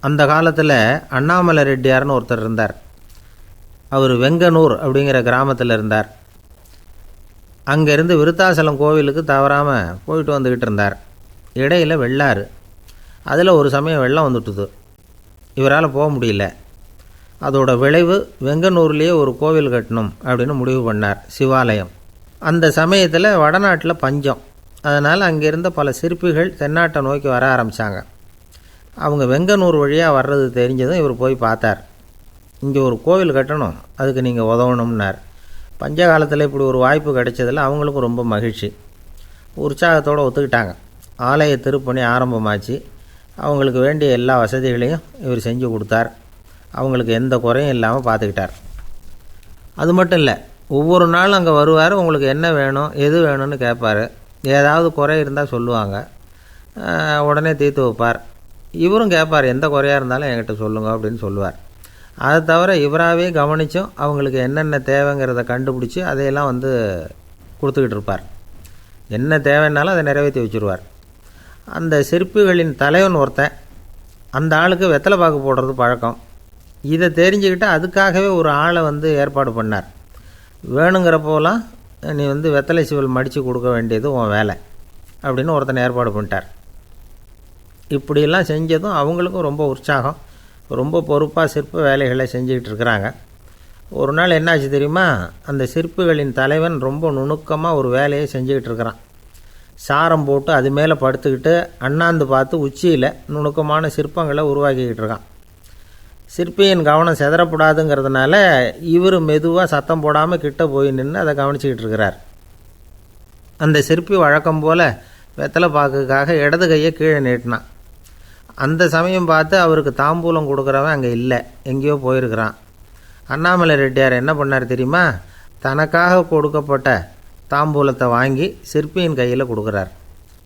அந்த காலத்தில் அண்ணாமலை ரெட்டியார்னு ஒருத்தர் இருந்தார். அவர் வெங்கனூர் அப்படிங்கிற கிராமத்தில் இருந்தார். அங்கேருந்து விருத்தாசலம் கோவிலுக்கு தவறாமல் போயிட்டு வந்துக்கிட்டு இருந்தார். இடையில் வெள்ளாறு, அதில் ஒரு சமயம் வெள்ளம் வந்துட்டுது. இவரால் போக முடியல. அதோட விளைவு வெங்கனூர்லேயே ஒரு கோவில் கட்டணும் அப்படின்னு முடிவு பண்ணார், சிவாலயம். அந்த சமயத்தில் வடநாட்டில் பஞ்சம். அதனால் அங்கே இருந்த பல சிற்பிகள் தென்னாட்டை நோக்கி வர ஆரம்பித்தாங்க. அவங்க வெங்கனூர் வழியாக வர்றது தெரிஞ்சதும் இவர் போய் பார்த்தார். இங்கே ஒரு கோவில் கட்டணும், அதுக்கு நீங்கள் உதவணும்னார். பஞ்ச காலத்தில் இப்படி ஒரு வாய்ப்பு கிடைச்சதில் அவங்களுக்கும் ரொம்ப மகிழ்ச்சி. உற்சாகத்தோடு ஒத்துக்கிட்டாங்க. ஆலய திருப்பணி ஆரம்பமாச்சு. அவங்களுக்கு வேண்டிய எல்லா வசதிகளையும் இவர் செஞ்சு கொடுத்தார். அவங்களுக்கு எந்த குறையும் இல்லாமல் பார்த்துக்கிட்டார். அது மட்டும் இல்லை, ஒவ்வொரு நாளும் அங்கே வருவார். உங்களுக்கு என்ன வேணும், எது வேணும்னு கேட்பார். ஏதாவது குறை இருந்தால் சொல்லுவாங்க, உடனே தீர்த்து வைப்பார். இவரும் கேட்பார், எந்த குறையாக இருந்தாலும் என்கிட்ட சொல்லுங்க அப்படின்னு சொல்லுவார். அதை தவிர இவராகவே கவனித்தும் அவங்களுக்கு என்னென்ன தேவைங்கிறத கண்டுபிடிச்சி அதையெல்லாம் கொடுத்துக்கிட்டு இருப்பார். என்ன தேவைன்னாலும் அதை நிறைவேற்றி வச்சுருவார். அந்த சிற்பிகளின் தலைவன் ஒருத்தன், அந்த ஆளுக்கு வெத்தலை பாக்கு போடுறது பழக்கம். இதை தெரிஞ்சுக்கிட்டு அதுக்காகவே ஒரு ஆளை ஏற்பாடு பண்ணார். வேணுங்கிறப்போலாம் நீ வெத்தலை சிவல் மடித்து கொடுக்க வேண்டியது உன் வேலை அப்படின்னு ஒருத்தனை ஏற்பாடு பண்ணிட்டார். இப்படியெல்லாம் செஞ்சதும் அவங்களுக்கும் ரொம்ப உற்சாகம். ரொம்ப பொறுப்பாக சிற்ப வேலைகளை செஞ்சுக்கிட்டு இருக்கிறாங்க. ஒரு நாள் என்னாச்சு தெரியுமா? அந்த சிற்பிகளின் தலைவன் ரொம்ப நுணுக்கமாக ஒரு வேலையை செஞ்சுக்கிட்டு இருக்கிறான். சாரம் போட்டு அது மேலே படுத்துக்கிட்டு அண்ணாந்து பார்த்து உச்சியில் நுணுக்கமான சிற்பங்களை உருவாக்கிக்கிட்டு இருக்கான். சிற்பியின் கவனம் செதறப்படாதுங்கிறதுனால இவர் மெதுவாக சத்தம் போடாமல் கிட்ட போய் நின்று அதை கவனிச்சிக்கிட்டு இருக்கிறார். அந்த சிற்பி வழக்கம் போல் வெத்தலை பாக்குக்காக இடது கையை கீழே நீட்டினான். அந்த சமயம் பார்த்து அவருக்கு தாம்பூலம் கொடுக்குறவன் அங்கே இல்லை, எங்கேயோ போயிருக்கிறான். அண்ணாமலை ரெட்டியார் என்ன பண்ணார் தெரியுமா? தனக்காக கொடுக்கப்பட்ட தாம்பூலத்தை வாங்கி சிற்பியின் கையில் கொடுக்குறார்.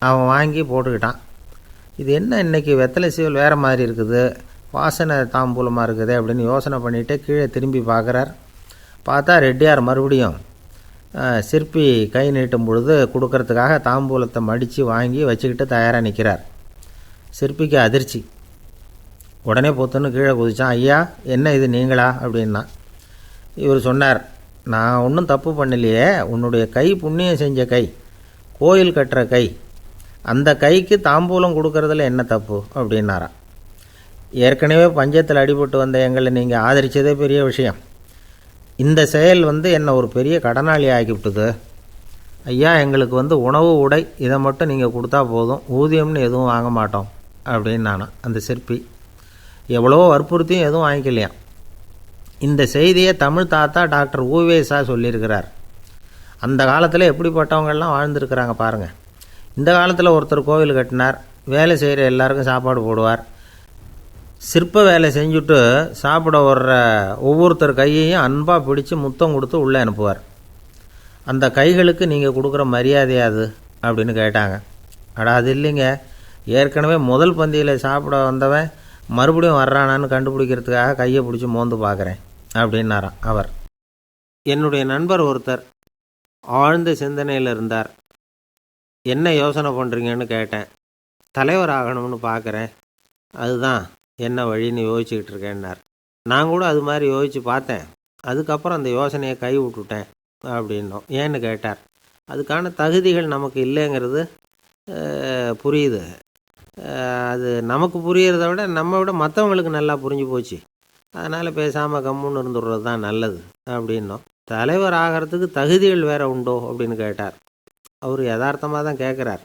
அவன் வாங்கி போட்டுக்கிட்டான். இது என்ன இன்றைக்கி வெத்தலை சீவல் வேறு மாதிரி இருக்குது, வாசனை தாம்பூலமாக இருக்குது அப்படின்னு யோசனை பண்ணிவிட்டு கீழே திரும்பி பார்க்குறார். பார்த்தா ரெட்டியார் மறுபடியும் சிற்பி கை நீட்டும் பொழுது கொடுக்கறதுக்காக தாம்பூலத்தை மடித்து வாங்கி வச்சுக்கிட்டு தயாராக நிற்கிறார். சிற்பிக்கு அதிர்ச்சி. உடனே பொத்துன்னு கீழே குதிச்சான். ஐயா, என்ன இது நீங்களா அப்படின்னா. இவர் சொன்னார், நான் ஒன்றும் தப்பு பண்ணலையே, உன்னுடைய கை புண்ணியம் செஞ்ச கை, கோயில் கட்டுற கை, அந்த கைக்கு தாம்பூலம் கொடுக்கறதுல என்ன தப்பு அப்படின்னாராம். ஏற்கனவே பஞ்சத்தில் அடிபட்டு வந்த எங்களை நீங்கள் ஆதரித்ததே பெரிய விஷயம். இந்த செயல் என்னை ஒரு பெரிய கடனாளி ஆகிவிட்டுது. ஐயா, எங்களுக்கு உணவு உடை இதை மட்டும் நீங்கள் கொடுத்தா போதும், ஊதியம்னு எதுவும் வாங்க மாட்டோம் அப்படின்னு நானும். அந்த சிற்பி எவ்வளோ வற்புறுத்தியும் எதுவும் வாங்கிக்கலையாம். இந்த செய்தியை தமிழ் தாத்தா டாக்டர் ஊவேசா சொல்லியிருக்கிறார். அந்த காலத்தில் எப்படிப்பட்டவங்கள்லாம் வாழ்ந்துருக்கிறாங்க பாருங்கள். இந்த காலத்தில் ஒருத்தர் கோவில் கட்டினார், வேலை செய்கிற எல்லாருக்கும் சாப்பாடு போடுவார். சிற்ப வேலை செஞ்சுட்டு சாப்பிட வர்ற ஒவ்வொருத்தர் கையையும் அன்பாக பிடிச்சி முத்தம் கொடுத்து உள்ளே அனுப்புவார். அந்த கைகளுக்கு நீங்கள் கொடுக்குற மரியாதையாது அப்படின்னு கேட்டாங்க. அது இல்லைங்க, ஏற்கனவே முதல் பந்தியில் சாப்பிட வந்தவன் மறுபடியும் வர்றானான்னு கண்டுபிடிக்கிறதுக்காக கையை பிடிச்சி மோந்து பார்க்குறேன் அப்படின்னாராம் அவர். என்னுடைய நண்பர் ஒருத்தர் ஆழ்ந்த சிந்தனையில் இருந்தார். என்ன யோசனை பண்ணுறீங்கன்னு கேட்டேன். தலைவர் ஆகணும்னு பார்க்குறேன், அதுதான் என்ன வழின்னு யோசிச்சுக்கிட்டு இருக்கேன்னார். நான் கூட அது மாதிரி யோசித்து பார்த்தேன். அதுக்கப்புறம் அந்த யோசனையை கை விட்டுட்டேன் அப்படின்னோம். ஏன்னு கேட்டார். அதுக்கான தகுதிகள் நமக்கு இல்லைங்கிறது புரியுது. அது நமக்கு புரியறத விட நம்ம விட மற்றவங்களுக்கு நல்லா புரிஞ்சு போச்சு. அதனால் பேசாமல் கம்முன்னு இருந்துடுறது தான் நல்லது அப்படின்னோம். தலைவர் ஆகிறதுக்கு தகுதிகள் வேறு உண்டோ அப்படின்னு கேட்டார். அவர் யதார்த்தமாக தான் கேட்குறார்.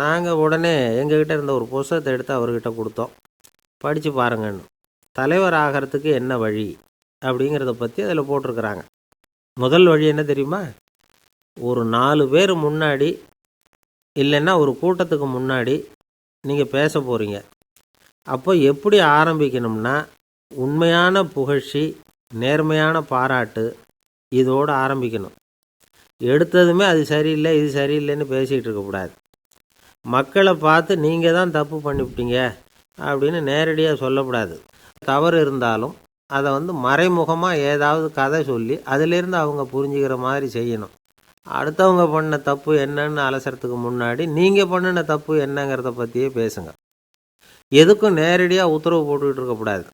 நாங்கள் உடனே எங்ககிட்ட இருந்த ஒரு புஸ்தகத்தை எடுத்து அவர்கிட்ட கொடுத்தோம். படித்து பாருங்கன்னு. தலைவர் ஆகிறதுக்கு என்ன வழி அப்படிங்கிறத பற்றி அதில் போட்டிருக்கிறாங்க. முதல் வழி என்ன தெரியுமா? ஒரு 4 பேர் முன்னாடி இல்லைன்னா ஒரு கூட்டத்துக்கு முன்னாடி நீங்கள் பேச போகிறீங்க. அப்போ எப்படி ஆரம்பிக்கணும்னா, உண்மையான புகழ்ச்சி, நேர்மையான பாராட்டு, இதோடு ஆரம்பிக்கணும். எடுத்ததுமே அது சரியில்லை இது சரியில்லைன்னு பேசிகிட்டு இருக்கக்கூடாது. மக்களை பார்த்து நீங்கள் தான் தப்பு பண்ணிவிட்டீங்க அப்படின்னு நேரடியாக சொல்லக்கூடாது. தவறு இருந்தாலும் அதை மறைமுகமாக ஏதாவது கதை சொல்லி அதிலேருந்து அவங்க புரிஞ்சுக்கிற மாதிரி செய்யணும். அடுத்தவங்க பண்ண தப்பு என்னன்னு அலசறதுக்கு முன்னாடி நீங்கள் பண்ணின தப்பு என்னங்கிறத பற்றியே பேசுங்க. எதுக்கும் நேரடியாக உத்தரவு போட்டுக்கிட்டு இருக்கக்கூடாது.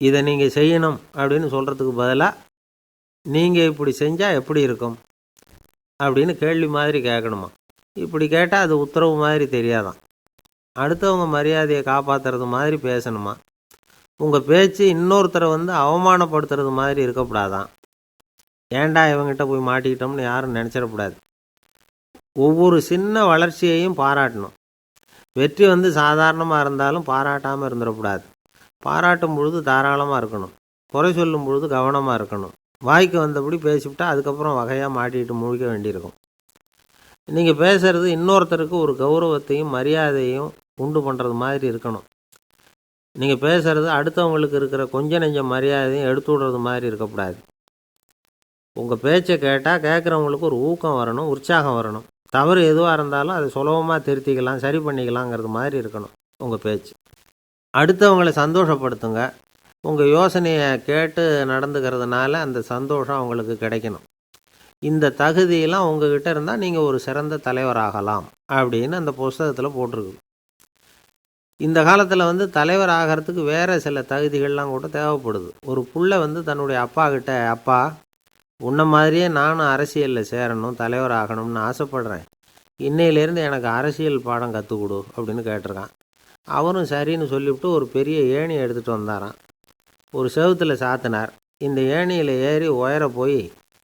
இதை நீங்கள் செய்யணும் அப்படின்னு சொல்கிறதுக்கு பதிலாக நீங்கள் இப்படி செஞ்சால் எப்படி இருக்கும் அப்படின்னு கேள்வி மாதிரி கேட்கணுமா. இப்படி கேட்டால் அது உத்தரவு மாதிரி தெரியாதான். அடுத்தவங்க மரியாதையை காப்பாற்றுறது மாதிரி பேசணுமா. உங்கள் பேச்சு இன்னொருத்தரை அவமானப்படுத்துறது மாதிரி இருக்கக்கூடாதான். ஏன்டா இவங்கிட்ட போய் மாட்டிக்கிட்டோம்னு யாரும் நினச்சிடக்கூடாது. ஒவ்வொரு சின்ன வளர்ச்சியையும் பாராட்டணும். வெற்றி சாதாரணமாக இருந்தாலும் பாராட்டாமல் இருந்துடக்கூடாது. பாராட்டும் பொழுது தாராளமாக இருக்கணும். குறை சொல்லும் பொழுது கவனமாக இருக்கணும். வாய்க்கு வந்தபடி பேசிவிட்டா அதுக்கப்புறம் வகையாக மாட்டிக்கிட்டு முழிக்க வேண்டியிருக்கும். நீங்கள் பேசுகிறது இன்னொருத்தருக்கு ஒரு கௌரவத்தையும் மரியாதையும் உண்டு பண்ணுறது மாதிரி இருக்கணும். நீங்கள் பேசுகிறது அடுத்தவங்களுக்கு இருக்கிற கொஞ்ச நெஞ்ச மரியாதையும் எடுத்து விடுறது மாதிரி இருக்கக்கூடாது. உங்கள் பேச்சை கேட்டால் கேட்குறவங்களுக்கு ஒரு ஊக்கம் வரணும், உற்சாகம் வரணும். தவறு எதுவாக இருந்தாலும் அதை சுலபமாக திருத்திக்கலாம், சரி பண்ணிக்கலாங்கிறது மாதிரி இருக்கணும் உங்கள் பேச்சு. அடுத்தவங்களை சந்தோஷப்படுத்துங்க. உங்கள் யோசனையை கேட்டு நடந்துக்கிறதுனால அந்த சந்தோஷம் அவங்களுக்கு கிடைக்கணும். இந்த தகுதியெல்லாம் உங்ககிட்ட இருந்தால் நீங்கள் ஒரு சிறந்த தலைவராகலாம் அப்படின்னு அந்த புஸ்தகத்தில் போட்டிருக்கு. இந்த காலத்தில் தலைவர் ஆகிறதுக்கு வேறு சில தகுதிகள்லாம் கூட தேவைப்படுது. ஒரு புள்ள தன்னுடைய அப்பா கிட்ட, அப்பா உன்ன மாதிரியே நானும் அரசியலில் சேரணும், தலைவர் ஆகணும்னு ஆசைப்படுறேன், இன்னையிலேருந்து எனக்கு அரசியல் பாடம் கற்றுக் கொடு அப்படின்னு கேட்டிருக்கான். அவரும் சரின்னு சொல்லிவிட்டு ஒரு பெரிய ஏணியை எடுத்துகிட்டு வந்தாராம். ஒரு செவுத்தில் சாத்தினார். இந்த ஏணியில் ஏறி உயர போய்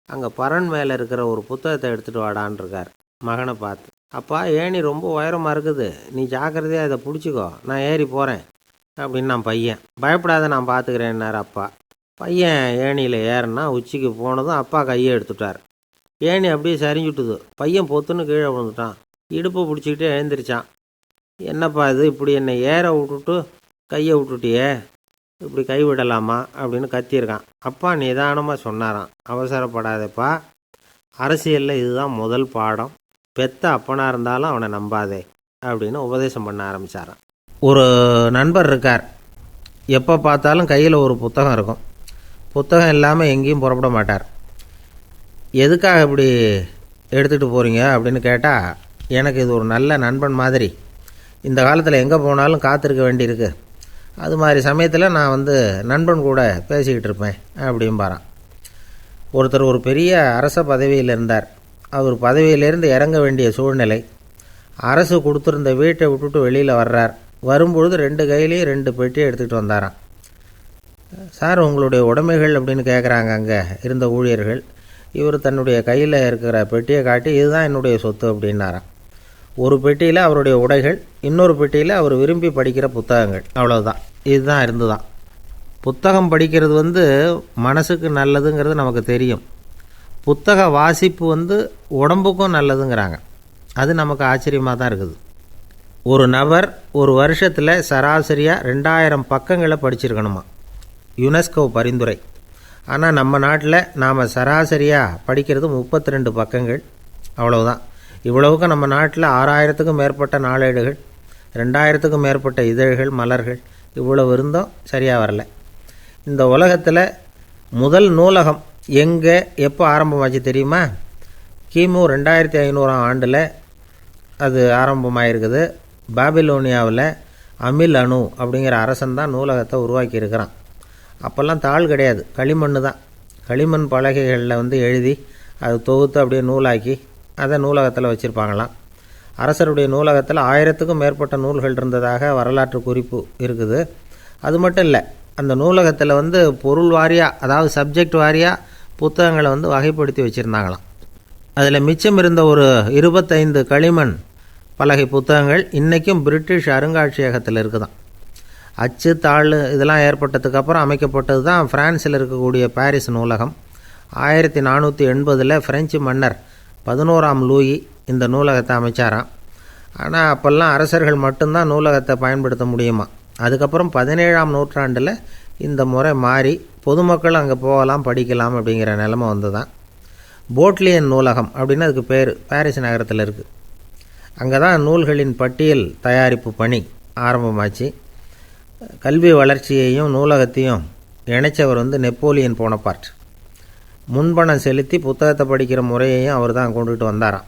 அங்கே பரன் மேலே இருக்கிற ஒரு புத்தகத்தை எடுத்துகிட்டு வாடான் இருக்கார். மகனை பார்த்து, அப்பா ஏணி ரொம்ப உயரமாக இருக்குது, நீ ஜாக்கிரதையாக இதை பிடிச்சிக்கோ, நான் ஏறி போகிறேன் அப்படின்னு நான் பையன். பயப்படாத, நான் பார்த்துக்கிறேன்னார் அப்பா. பையன் ஏணியில் ஏறினா உச்சிக்கு போனதும் அப்பா கையை எடுத்துட்டார். ஏணி அப்படியே சரிஞ்சுட்டுது. பையன் பொத்துன்னு கீழே விழுந்துட்டான். இடுப்பை பிடிச்சிக்கிட்டே எழுந்திரிச்சான். என்னப்பா இது, இப்படி என்னை ஏற விட்டுட்டு கையை விட்டுட்டியே, இப்படி கைவிடலாமா அப்படின்னு கத்தியிருக்கான். அப்பா நிதானமாக சொன்னாராம், அவசரப்படாதேப்பா, அரசியலில் இதுதான் முதல் பாடம், பெத்த அப்பனாக இருந்தாலும் அவனை நம்பாதே அப்படின்னு உபதேசம் பண்ண ஆரம்பித்தாரான். ஒரு நண்பர் இருக்கார். எப்போ பார்த்தாலும் கையில் ஒரு புத்தகம் இருக்கும். புத்தகம் இல்லாமல் எங்கேயும் புறப்பட மாட்டார். எதுக்காக இப்படி எடுத்துகிட்டு போகிறீங்க அப்படின்னு கேட்டால், எனக்கு இது ஒரு நல்ல நண்பன் மாதிரி, இந்த காலத்தில் எங்கே போனாலும் காத்திருக்க வேண்டியிருக்கு, அது மாதிரி சமயத்தில் நான் நண்பன் கூட பேசிக்கிட்டு இருப்பேன் அப்படிம்பாரான். ஒருத்தர் ஒரு பெரிய அரச பதவியில் இருந்தார். அவர் பதவியிலேருந்து இறங்க வேண்டிய சூழ்நிலை. அரசு கொடுத்துருந்த வீட்டை விட்டுட்டு வெளியில் வர்றார். வரும்பொழுது 2 கையிலையும் 2 பெட்டியை எடுத்துகிட்டு வந்தாராம். சார், உங்களுடைய உடைமைகள் அப்படின்னு கேட்குறாங்க அங்கே இருந்த ஊழியர்கள். இவர் தன்னுடைய கையில் இருக்கிற பெட்டியை காட்டி, இதுதான் என்னுடைய சொத்து அப்படின்னாராம். ஒரு பெட்டியில் அவருடைய உடைகள், இன்னொரு பெட்டியில் அவர் விரும்பி படிக்கிற புத்தகங்கள், அவ்வளோதான். இதுதான் இருந்துதான். புத்தகம் படிக்கிறது மனசுக்கு நல்லதுங்கிறது நமக்கு தெரியும். புத்தக வாசிப்பு உடம்புக்கும் நல்லதுங்கிறாங்க. அது நமக்கு ஆச்சரியமாக தான் இருக்குது. ஒரு நபர் ஒரு வருஷத்தில் சராசரியாக 2000 பக்கங்களை படிச்சிருக்கணுமா, யுனெஸ்கோ பரிந்துரை. ஆனால் நம்ம நாட்டில் நாம் சராசரியாக படிக்கிறது 32 பக்கங்கள், அவ்வளவுதான். இவ்வளவுக்கு நம்ம நாட்டில் 6000க்கும் மேற்பட்ட நாளேடுகள், 2000க்கும் மேற்பட்ட இதழ்கள், மலர்கள், இவ்வளவு இருந்தும் சரியாக வரல. இந்த உலகத்தில் முதல் நூலகம் எங்கே எப்போ ஆரம்பமாச்சு தெரியுமா? கிமு 2500ஆம் ஆண்டில் அது ஆரம்பமாயிருக்குது. பாபிலோனியாவில் அமில் அணு அப்படிங்கிற அரசன் தான் நூலகத்தை உருவாக்கியிருக்கிறான். அப்போல்லாம் தாள் கிடையாது, களிமண் தான். களிமண் பலகைகளில் எழுதி அது தொகுத்து அப்படியே நூலாக்கி அதை நூலகத்தில் வச்சுருப்பாங்களாம். அரசருடைய நூலகத்தில் 1000க்கும் மேற்பட்ட நூல்கள் இருந்ததாக வரலாற்று குறிப்பு இருக்குது. அது மட்டும் இல்லை, அந்த நூலகத்தில் பொருள் வாரியாக, அதாவது சப்ஜெக்ட் வாரியாக புத்தகங்களை வகைப்படுத்தி வச்சுருந்தாங்களாம். அதில் மிச்சம் இருந்த ஒரு 25 களிமண் பலகை புத்தகங்கள் இன்றைக்கும் பிரிட்டிஷ் அருங்காட்சியகத்தில் இருக்குதான். அச்சு தாள் இதெல்லாம் ஏற்பட்டதுக்கப்புறம் அமைக்கப்பட்டது தான் ஃப்ரான்ஸில் இருக்கக்கூடிய பாரிஸ் நூலகம். 1480 ஃப்ரெஞ்சு மன்னர் 11ஆம் லூயி இந்த நூலகத்தை அமைச்சாராம். ஆனால் அப்போல்லாம் அரசர்கள் மட்டும்தான் நூலகத்தை பயன்படுத்த முடியுமா. அதுக்கப்புறம் 17ஆம் நூற்றாண்டில் இந்த முறை மாறி பொதுமக்கள் அங்கே போகலாம், படிக்கலாம் அப்படிங்கிற நிலைமை வந்துதான். போட்லியன் நூலகம் அப்படின்னு அதுக்கு பேர், பாரிஸ் நகரத்தில் இருக்குது. அங்கே தான் நூல்களின் பட்டியல் தயாரிப்பு பணி ஆரம்பமாச்சு. கல்வி வளர்ச்சியையும் நூலகத்தையும் இணைச்சவர் நெப்போலியன் போனபார்ட். முன்பணம் செலுத்தி புத்தகத்தை படிக்கிற முறையையும் அவர் தான் கொண்டுட்டு வந்தாராம்.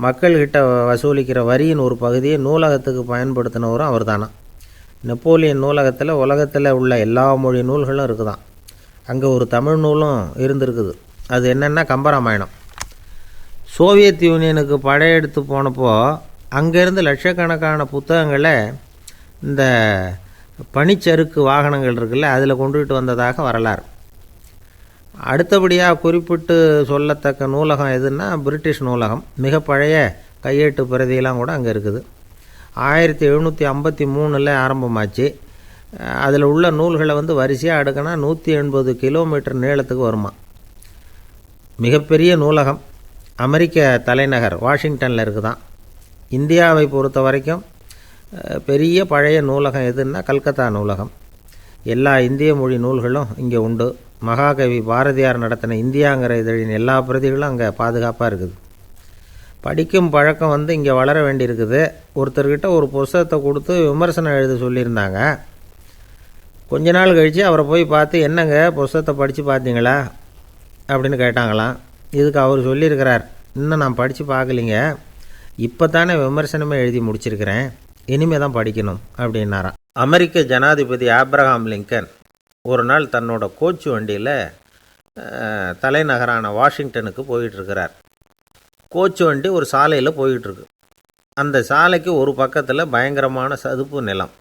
மக்கள்கிட்ட வசூலிக்கிற வரியின் ஒரு பகுதியை நூலகத்துக்கு பயன்படுத்தினவரும் அவர் தானா. நெப்போலியன் நூலகத்தில் உலகத்தில் உள்ள எல்லா மொழி நூல்களும் இருக்குதான். அங்கே ஒரு தமிழ் நூலும் இருந்திருக்குது. அது என்னென்னா கம்பராமாயணம். சோவியத் யூனியனுக்கு படையெடுத்து போனப்போ அங்கேருந்து லட்சக்கணக்கான புத்தகங்களை இந்த பனிச்சறுக்கு வாகனங்கள் இருக்குல்ல, அதில் கொண்டுகிட்டு வந்ததாக வரலாறு. அடுத்தபடியாக குறிப்பிட்டு சொல்லத்தக்க நூலகம் எதுன்னா பிரிட்டிஷ் நூலகம். மிக பழைய கையெழுத்து பிரதியெல்லாம் கூட அங்கே இருக்குது. 1753 ஆரம்பமாச்சு. அதில் உள்ள நூல்களை வரிசையாக அடுக்கினா 180 கிலோமீட்டர் நீளத்துக்கு வருமா. மிகப்பெரிய நூலகம் அமெரிக்க தலைநகர் வாஷிங்டனில் இருக்குதான். இந்தியாவை பொறுத்த வரைக்கும் பெரிய பழைய நூலகம் எதுன்னா கல்கத்தா நூலகம். எல்லா இந்திய மொழி நூல்களும் இங்கே உண்டு. மகாகவி பாரதியார் நடத்தின இந்தியாங்கிற இதழின் எல்லா பிரதிகளும் அங்கே பாதுகாப்பாக இருக்குது. படிக்கும் பழக்கம் இங்கே வளர வேண்டியிருக்குது. ஒருத்தர்கிட்ட ஒரு புஸ்தகத்தை கொடுத்து விமர்சனம் எழுத சொல்லியிருந்தாங்க. கொஞ்ச நாள் கழித்து அவரை போய் பார்த்து, என்னங்க புஸ்தகத்தை படித்து பார்த்தீங்களா அப்படின்னு கேட்டாங்களாம். இதுக்கு அவர் சொல்லியிருக்கிறார், இன்னும் நான் படித்து பார்க்கலிங்க, இப்போ தானே விமர்சனமே எழுதி முடிச்சிருக்கிறேன், இனிமேல் தான் படிக்கணும் அப்படின்னாராம். அமெரிக்க ஜனாதிபதி ஆப்ரஹாம் லிங்கன் ஒரு நாள் தன்னோட கோச்சு வண்டியில் தலைநகரான வாஷிங்டனுக்கு போயிட்டுருக்கிறார். கோச்சு வண்டி ஒரு சாலையில் போயிட்டுருக்கு. அந்த சாலைக்கு ஒரு பக்கத்தில் பயங்கரமான சதுப்பு நிலம்.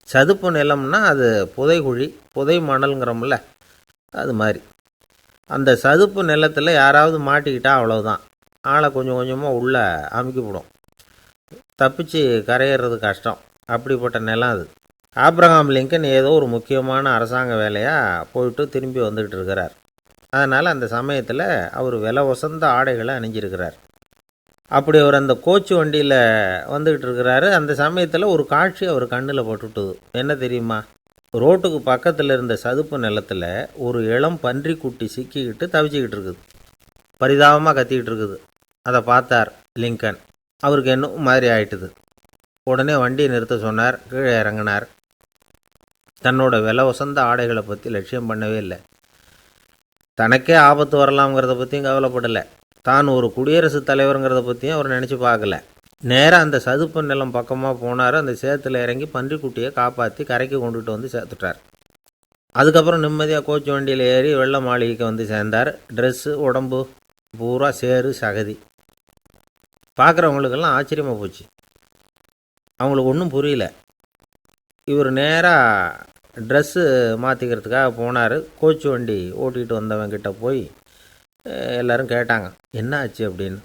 சதுப்பு நிலம்னா அது புதைகுழி, புதை மணல்ங்கிறோம்ல, அது மாதிரி. அந்த சதுப்பு நிலத்தில் யாராவது மாட்டிக்கிட்டா அவ்வளோதான், ஆளை கொஞ்சம் கொஞ்சமாக உள்ளே அமுக்கிவிடும். தப்பிச்சு கரையிறது கஷ்டம். அப்படிப்பட்ட நிலம் அது. ஆப்ரஹாம் லிங்கன் ஏதோ ஒரு முக்கியமான அரசாங்க வேலையாக போயிட்டு திரும்பி வந்துக்கிட்டு இருக்கிறார். அதனால் அந்த சமயத்தில் அவர் விலை உசந்த ஆடைகளை அணிஞ்சிருக்கிறார். அப்படி அவர் அந்த கோச்சு வண்டியில் வந்துக்கிட்டு இருக்கிறாரு. அந்த சமயத்தில் ஒரு காட்சி அவர் கண்ணில் பட்டுட்டுது. என்ன தெரியுமா? ரோட்டுக்கு பக்கத்தில் இருந்த சதுப்பு நிலத்தில் ஒரு இளம் பன்றிக்குட்டி சிக்கிக்கிட்டு தவிச்சிக்கிட்டு இருக்குது. பரிதாபமாக கத்திக்கிட்டு இருக்குது. அதை பார்த்தார் லிங்கன். அவருக்கு என்ன மாதிரி ஆயிட்டுது. உடனே வண்டியை நிறுத்த சொன்னார். கீழே இறங்கினார். தன்னோட விலை உசந்த ஆடைகளை பற்றி லட்சியம் பண்ணவே இல்லை. தனக்கே ஆபத்து வரலாம்ங்கிறத பற்றியும் கவலைப்படலை. தான் ஒரு குடியரசுத் தலைவருங்கிறத பற்றியும் அவர் நினச்சி பார்க்கல. நேராக அந்த சதுப்பு நிலம் பக்கமாக போனார். அந்த சேத்துல இறங்கி பன்றிக்குட்டியை காப்பாற்றி கரைக்கு கொண்டுட்டு சேர்த்துட்டார். அதுக்கப்புறம் நிம்மதியாக கோச்சு வண்டியில் ஏறி வெள்ளை மாளிகைக்கு சேர்ந்தார். ட்ரெஸ்ஸு உடம்பு பூரா சேறு சகதி. பார்க்குறவங்களுக்கெல்லாம் ஆச்சரியமாக போச்சு. அவங்களுக்கு ஒன்றும் புரியல. இவர் நேராக ட்ரெஸ்ஸு மாற்றிக்கிறதுக்காக போனார். கோச்சு வண்டி ஓட்டிகிட்டு வந்தவங்கிட்ட போய் எல்லோரும் கேட்டாங்க, என்ன ஆச்சு அப்படின்னு.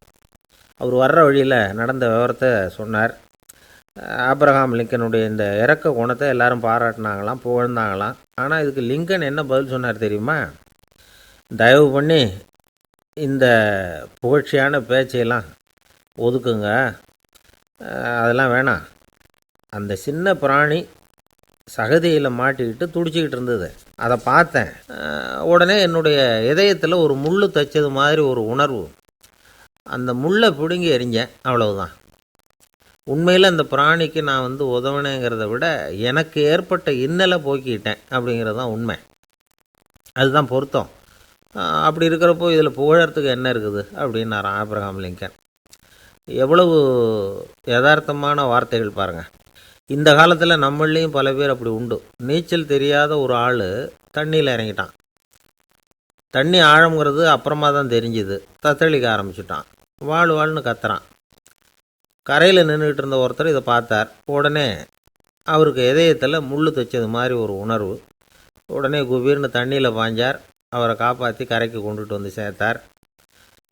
அவர் வர்ற வழியில் நடந்த விவரத்தை சொன்னார். ஆப்ரஹாம் லிங்கனுடைய இந்த இறக்க குணத்தை எல்லாரும் பாராட்டினாங்களாம், புகழ்ந்தாங்களாம். ஆனால் இதுக்கு லிங்கன் என்ன பதில் சொன்னார் தெரியுமா? தயவு பண்ணி இந்த புகழ்ச்சியான பேச்சையெல்லாம் ஒதுக்குங்க, அதெல்லாம் வேணாம். அந்த சின்ன பிராணி சகதியில் மாட்டிக்கிட்டு துடிச்சிக்கிட்டு இருந்தது, அதை பார்த்தேன். உடனே என்னுடைய இதயத்தில் ஒரு முள் தைச்சது மாதிரி ஒரு உணர்வு. அந்த முள்ளை பிடுங்கி எறிஞ்சேன், அவ்வளவுதான். உண்மையில் அந்த பிராணிக்கு நான் உதவினேங்கிறத விட எனக்கு ஏற்பட்ட இன்னலை போக்கிட்டேன் அப்படிங்கிறது தான் உண்மை. அதுதான் பொருத்தம். அப்படி இருக்கிறப்போ இதில் புகழறதுக்கு என்ன இருக்குது அப்படின்னார் ஆப்ரஹாம் லிங்கன். எவ்வளவு யதார்த்தமான வார்த்தைகள் பாருங்கள். இந்த காலத்தில் நம்மளையும் பல பேர் அப்படி உண்டு. நீச்சல் தெரியாத ஒரு ஆள் தண்ணியில் இறங்கிட்டான். தண்ணி ஆழங்கிறது அப்புறமா தான் தெரிஞ்சுது. தத்தளிக்க ஆரம்பிச்சுட்டான். வாழ்னு கத்துறான். கரையில் நின்றுக்கிட்டு இருந்த ஒருத்தர் இதை பார்த்தார். உடனே அவருக்கு இதயத்தில் முள் தைச்சது மாதிரி ஒரு உணர்வு. உடனே குபீர்னு தண்ணியில் பாய்ஞ்சார். அவரை காப்பாற்றி கரைக்கு கொண்டுட்டு சேர்த்தார்.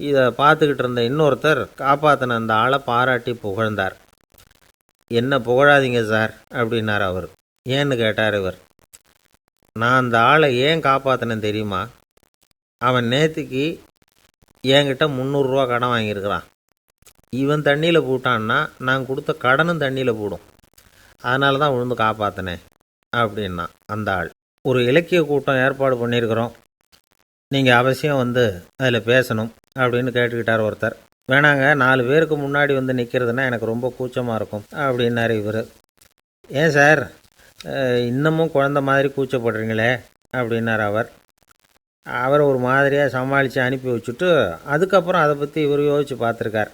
இதை பார்த்துக்கிட்டு இருந்த இன்னொருத்தர் காப்பாற்றின அந்த ஆளை பாராட்டி புகழ்ந்தார். என்ன புகழாதீங்க சார் அப்படின்னார் அவர். ஏன்னு கேட்டார் இவர். நான் அந்த ஆளை ஏன் காப்பாற்றினேன் தெரியுமா? அவன் நேற்றுக்கு என்கிட்ட 300 ரூபா கடன் வாங்கியிருக்கிறான். இவன் தண்ணியில் போட்டான்னா நான் கொடுத்த கடனும் தண்ணியில் போடும். அதனால தான் விழுந்து காப்பாற்றினேன் அப்படின்னா அந்த ஆள். ஒரு இலக்கிய கூட்டம் ஏற்பாடு பண்ணியிருக்கிறோம், நீங்கள் அவசியம் அதில் பேசணும் அப்படின்னு கேட்டுக்கிட்டார் ஒருத்தர். வேணாங்க, 4 பேருக்கு முன்னாடி நிற்கிறதுனா எனக்கு ரொம்ப கூச்சமாக இருக்கும் அப்படின்னாரு இவர். ஏன் சார் இன்னமும் குழந்த மாதிரி கூச்சப்படுறீங்களே அப்படின்னார் அவர். அவரை ஒரு மாதிரியாக சமாளித்து அனுப்பி வச்சுட்டு அதுக்கப்புறம் அதை பற்றி இவர் யோசித்து பார்த்துருக்கார்.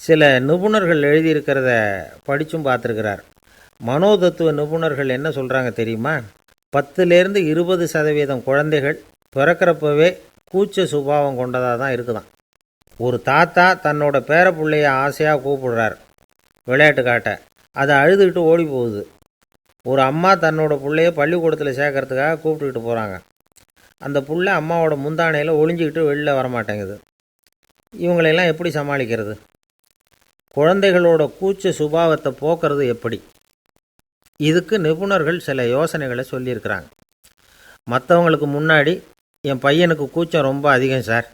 சில நிபுணர்கள் எழுதியிருக்கிறத படித்தும் பார்த்துருக்கிறார். மனோதத்துவ நிபுணர்கள் என்ன சொல்கிறாங்க தெரியுமா? 10லேருந்து 20% குழந்தைகள் பிறக்கிறப்பவே கூச்ச சுபாவம் கொண்டதாக தான் இருக்குதாம். ஒரு தாத்தா தன்னோட பேர பிள்ளைய ஆசையாக கூப்பிடுறார் விளையாட்டு காட்ட, அதை அழுதுகிட்டு ஓடி போகுது. ஒரு அம்மா தன்னோட பிள்ளைய பள்ளிக்கூடத்தில் சேர்க்கறதுக்காக கூப்பிட்டுக்கிட்டு போகிறாங்க. அந்த புள்ள அம்மாவோட முந்தானையில் ஒளிஞ்சிக்கிட்டு வெளில வரமாட்டேங்குது. இவங்களையெல்லாம் எப்படி சமாளிக்கிறது? குழந்தைகளோட கூச்ச சுபாவத்தை போக்குறது எப்படி? இதுக்கு நிபுணர்கள் சில யோசனைகளை சொல்லியிருக்கிறாங்க. மற்றவங்களுக்கு முன்னாடி என் பையனுக்கு கூச்சம் ரொம்ப அதிகம் சார்,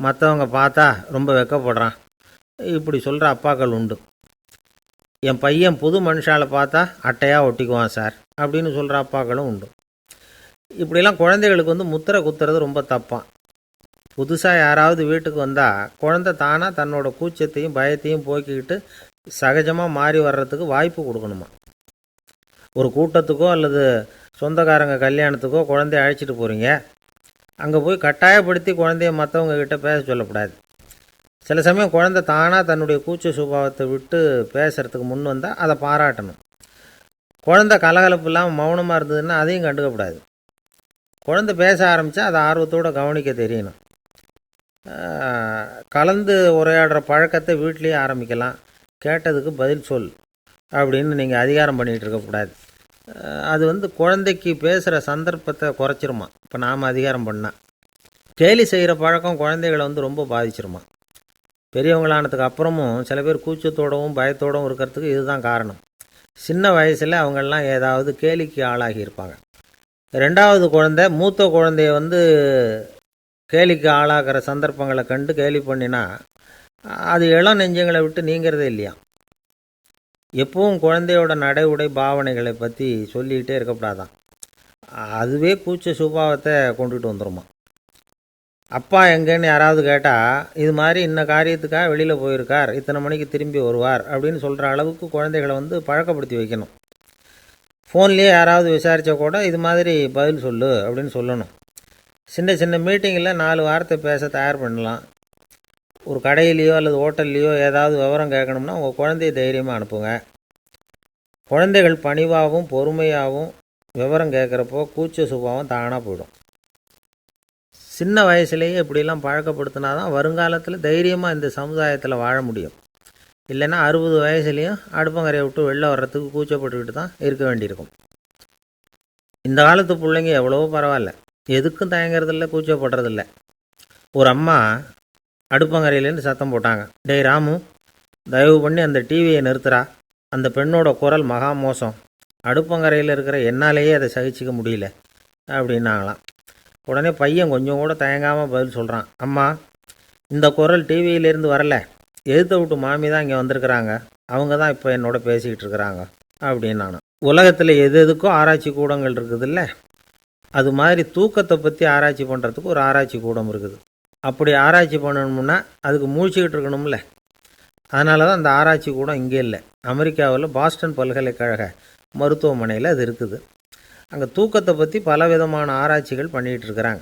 மற்றவங்க பார்த்தா ரொம்ப வெக்கப்படுறான், இப்படி சொல்கிற அப்பாக்கள் உண்டு. என் பையன் புது மனுஷால பார்த்தா அட்டையாக ஒட்டிக்குவான் சார் அப்படின்னு சொல்கிற அப்பாக்களும் உண்டு. இப்படிலாம் குழந்தைகளுக்கு முத்திரை குத்துறது ரொம்ப தப்பான். புதுசாக யாராவது வீட்டுக்கு வந்தால் குழந்தை தானாக தன்னோட கூச்சத்தையும் பயத்தையும் போக்கிக்கிட்டு சகஜமாக மாறி வர்றதுக்கு வாய்ப்பு கொடுக்கணுமா. ஒரு கூட்டத்துக்கோ அல்லது சொந்தக்காரங்க கல்யாணத்துக்கோ குழந்தைய அழைச்சிட்டு போகிறீங்க, அங்கே போய் கட்டாயப்படுத்தி குழந்தைய மற்றவங்க கிட்ட பேச சொல்லக்கூடாது. சில சமயம் குழந்தை தானாக தன்னுடைய கூச்ச சுபாவத்தை விட்டு பேசுகிறதுக்கு முன் வந்தால் அதை பாராட்டணும். குழந்தை கலகலப்பு இல்லாமல் மௌனமாக இருந்ததுன்னா அதையும் கண்டுக்கக்கூடாது. குழந்தை பேச ஆரம்பித்தா அதை ஆர்வத்தோடு கவனிக்க தெரியணும். கலந்து உரையாடுற பழக்கத்தை வீட்லேயே ஆரம்பிக்கலாம். கேட்டதுக்கு பதில் சொல் அப்படின்னு நீங்கள் அதிகாரம் பண்ணிகிட்டு இருக்கக்கூடாது. அது குழந்தைக்கு பேசுகிற சந்தர்ப்பத்தை குறைச்சிருமா. இப்போ நாம் அதிகாரம் பண்ணால் கேலி செய்கிற பழக்கம் குழந்தைகளை ரொம்ப பாதிச்சிருமா. பெரியவங்களானதுக்கு அப்புறமும் சில பேர் கூச்சத்தோடவும் பயத்தோடவும் இருக்கிறதுக்கு இதுதான் காரணம். சின்ன வயசில் அவங்கெல்லாம் ஏதாவது கேலிக்கு ஆளாகி இருப்பாங்க. 2வது குழந்தை மூத்த குழந்தைய கேலிக்கு ஆளாகிற சந்தர்ப்பங்களை கண்டு கேலி பண்ணினா அது இளம் நெஞ்சங்களை விட்டு நீங்கிறதே இல்லையா. எப்பவும் குழந்தையோட நடை உடை பாவனைகளை பற்றி சொல்லிக்கிட்டே இருக்கக்கூடாதான். அதுவே கூச்ச சுபாவத்தை கொண்டுட்டு வந்துடுமா. அப்பா எங்கேன்னு யாராவது கேட்டால் இது மாதிரி இன்ன காரியத்துக்காக வெளியில் போயிருக்கார், இத்தனை மணிக்கு திரும்பி வருவார் அப்படின்னு சொல்கிற அளவுக்கு குழந்தைகளை பழக்கப்படுத்தி வைக்கணும். ஃபோன்லேயே யாராவது விசாரித்தா கூட இது மாதிரி பதில் சொல்லு அப்படின்னு சொல்லணும். சின்ன சின்ன மீட்டிங்கில் 4 வார்த்தை பேச தயார் பண்ணலாம். ஒரு கடையிலையோ அல்லது ஹோட்டல்லையோ ஏதாவது விவரம் கேட்கணும்னா உங்கள் குழந்தைய தைரியமாக அனுப்புங்க. குழந்தைகள் பணிவாகவும் பொறுமையாகவும் விவரம் கேட்குறப்போ கூச்ச சுபாவம் தானாக போயிடும். சின்ன வயசுலேயே இப்படிலாம் பழக்கப்படுத்தினா தான் வருங்காலத்தில் தைரியமாக இந்த சமுதாயத்தில் வாழ முடியும். இல்லைன்னா 60 வயசுலேயும் அடுப்பங்கரையை விட்டு வெளில வர்றதுக்கு கூச்சப்பட்டுக்கிட்டு தான் இருக்க வேண்டியிருக்கும். இந்த காலத்து பிள்ளைங்க எவ்வளவோ பரவாயில்ல, எதுக்கும் தயங்குறதில்ல, கூச்சப்படுறதில்ல. ஒரு அம்மா அடுப்பங்கரையிலேருந்து சத்தம் போட்டாங்க, டேய் ராமு, தயவு பண்ணி அந்த டிவியை நிறுத்துறா, அந்த பெண்ணோட குரல் மகா மோசம், அடுப்பங்கரையில் இருக்கிற என்னாலேயே அதை சகிச்சிக்க முடியல அப்படின்னாங்களாம். உடனே பையன் கொஞ்சம் கூட தயங்காமல் பதில் சொல்கிறான், அம்மா, இந்த குரல் டிவியிலேருந்து வரல, எதிர்த்த விட்டு மாமி தான் இங்கே வந்திருக்கிறாங்க, அவங்க தான் இப்போ என்னோட பேசிக்கிட்டு இருக்கிறாங்க அப்படின்னு. நான் உலகத்தில் எது எதுக்கும் ஆராய்ச்சி கூடங்கள் இருக்குதுல்ல, அது மாதிரி தூக்கத்தை பற்றி ஆராய்ச்சி பண்ணுறதுக்கு ஒரு ஆராய்ச்சி கூடம் இருக்குது. அப்படி ஆராய்ச்சி பண்ணணும்னா அதுக்கு மூழ்கிக்கிட்டு இருக்கணும்ல. அதனால தான் அந்த ஆராய்ச்சி கூடம் இங்கே இல்லை, அமெரிக்காவில் பாஸ்டன் பல்கலைக்கழக மருத்துவமனையில் அது இருக்குது. அங்கே தூக்கத்தை பற்றி பலவிதமான ஆராய்ச்சிகள் பண்ணிகிட்டு இருக்கிறாங்க.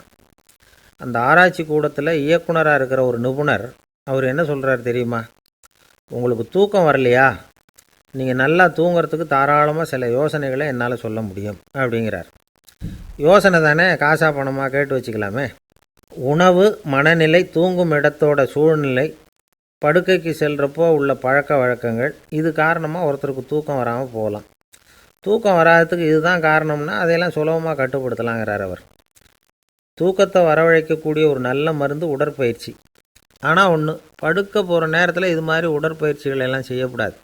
அந்த ஆராய்ச்சி கூடத்தில் இயக்குனராக இருக்கிற ஒரு நிபுணர், அவர் என்ன சொல்கிறார் தெரியுமா? உங்களுக்கு தூக்கம் வரலையா, நீங்கள் நல்லா தூங்கிறதுக்கு தாராளமாக சில யோசனைகளை என்னால் சொல்ல முடியும் அப்படிங்கிறார். யோசனை தானே, காசா பணமாக கேட்டு வச்சுக்கலாமே. உணவு, மனநிலை, தூங்கும் இடத்தோட சூழ்நிலை, படுக்கைக்கு செல்கிறப்போ உள்ள பழக்க வழக்கங்கள், இது காரணமாக ஒருத்தருக்கு தூக்கம் வராமல் போகலாம். தூக்கம் வராததுக்கு இதுதான் காரணம்னா அதையெல்லாம் சுலபமாக கட்டுப்படுத்தலாங்கிறார் அவர். தூக்கத்தை வரவழைக்கக்கூடிய ஒரு நல்ல மருந்து உடற்பயிற்சி. ஆனால் ஒன்று, படுக்க போகிற நேரத்தில் இது மாதிரி உடற்பயிற்சிகள் எல்லாம் செய்யக்கூடாது.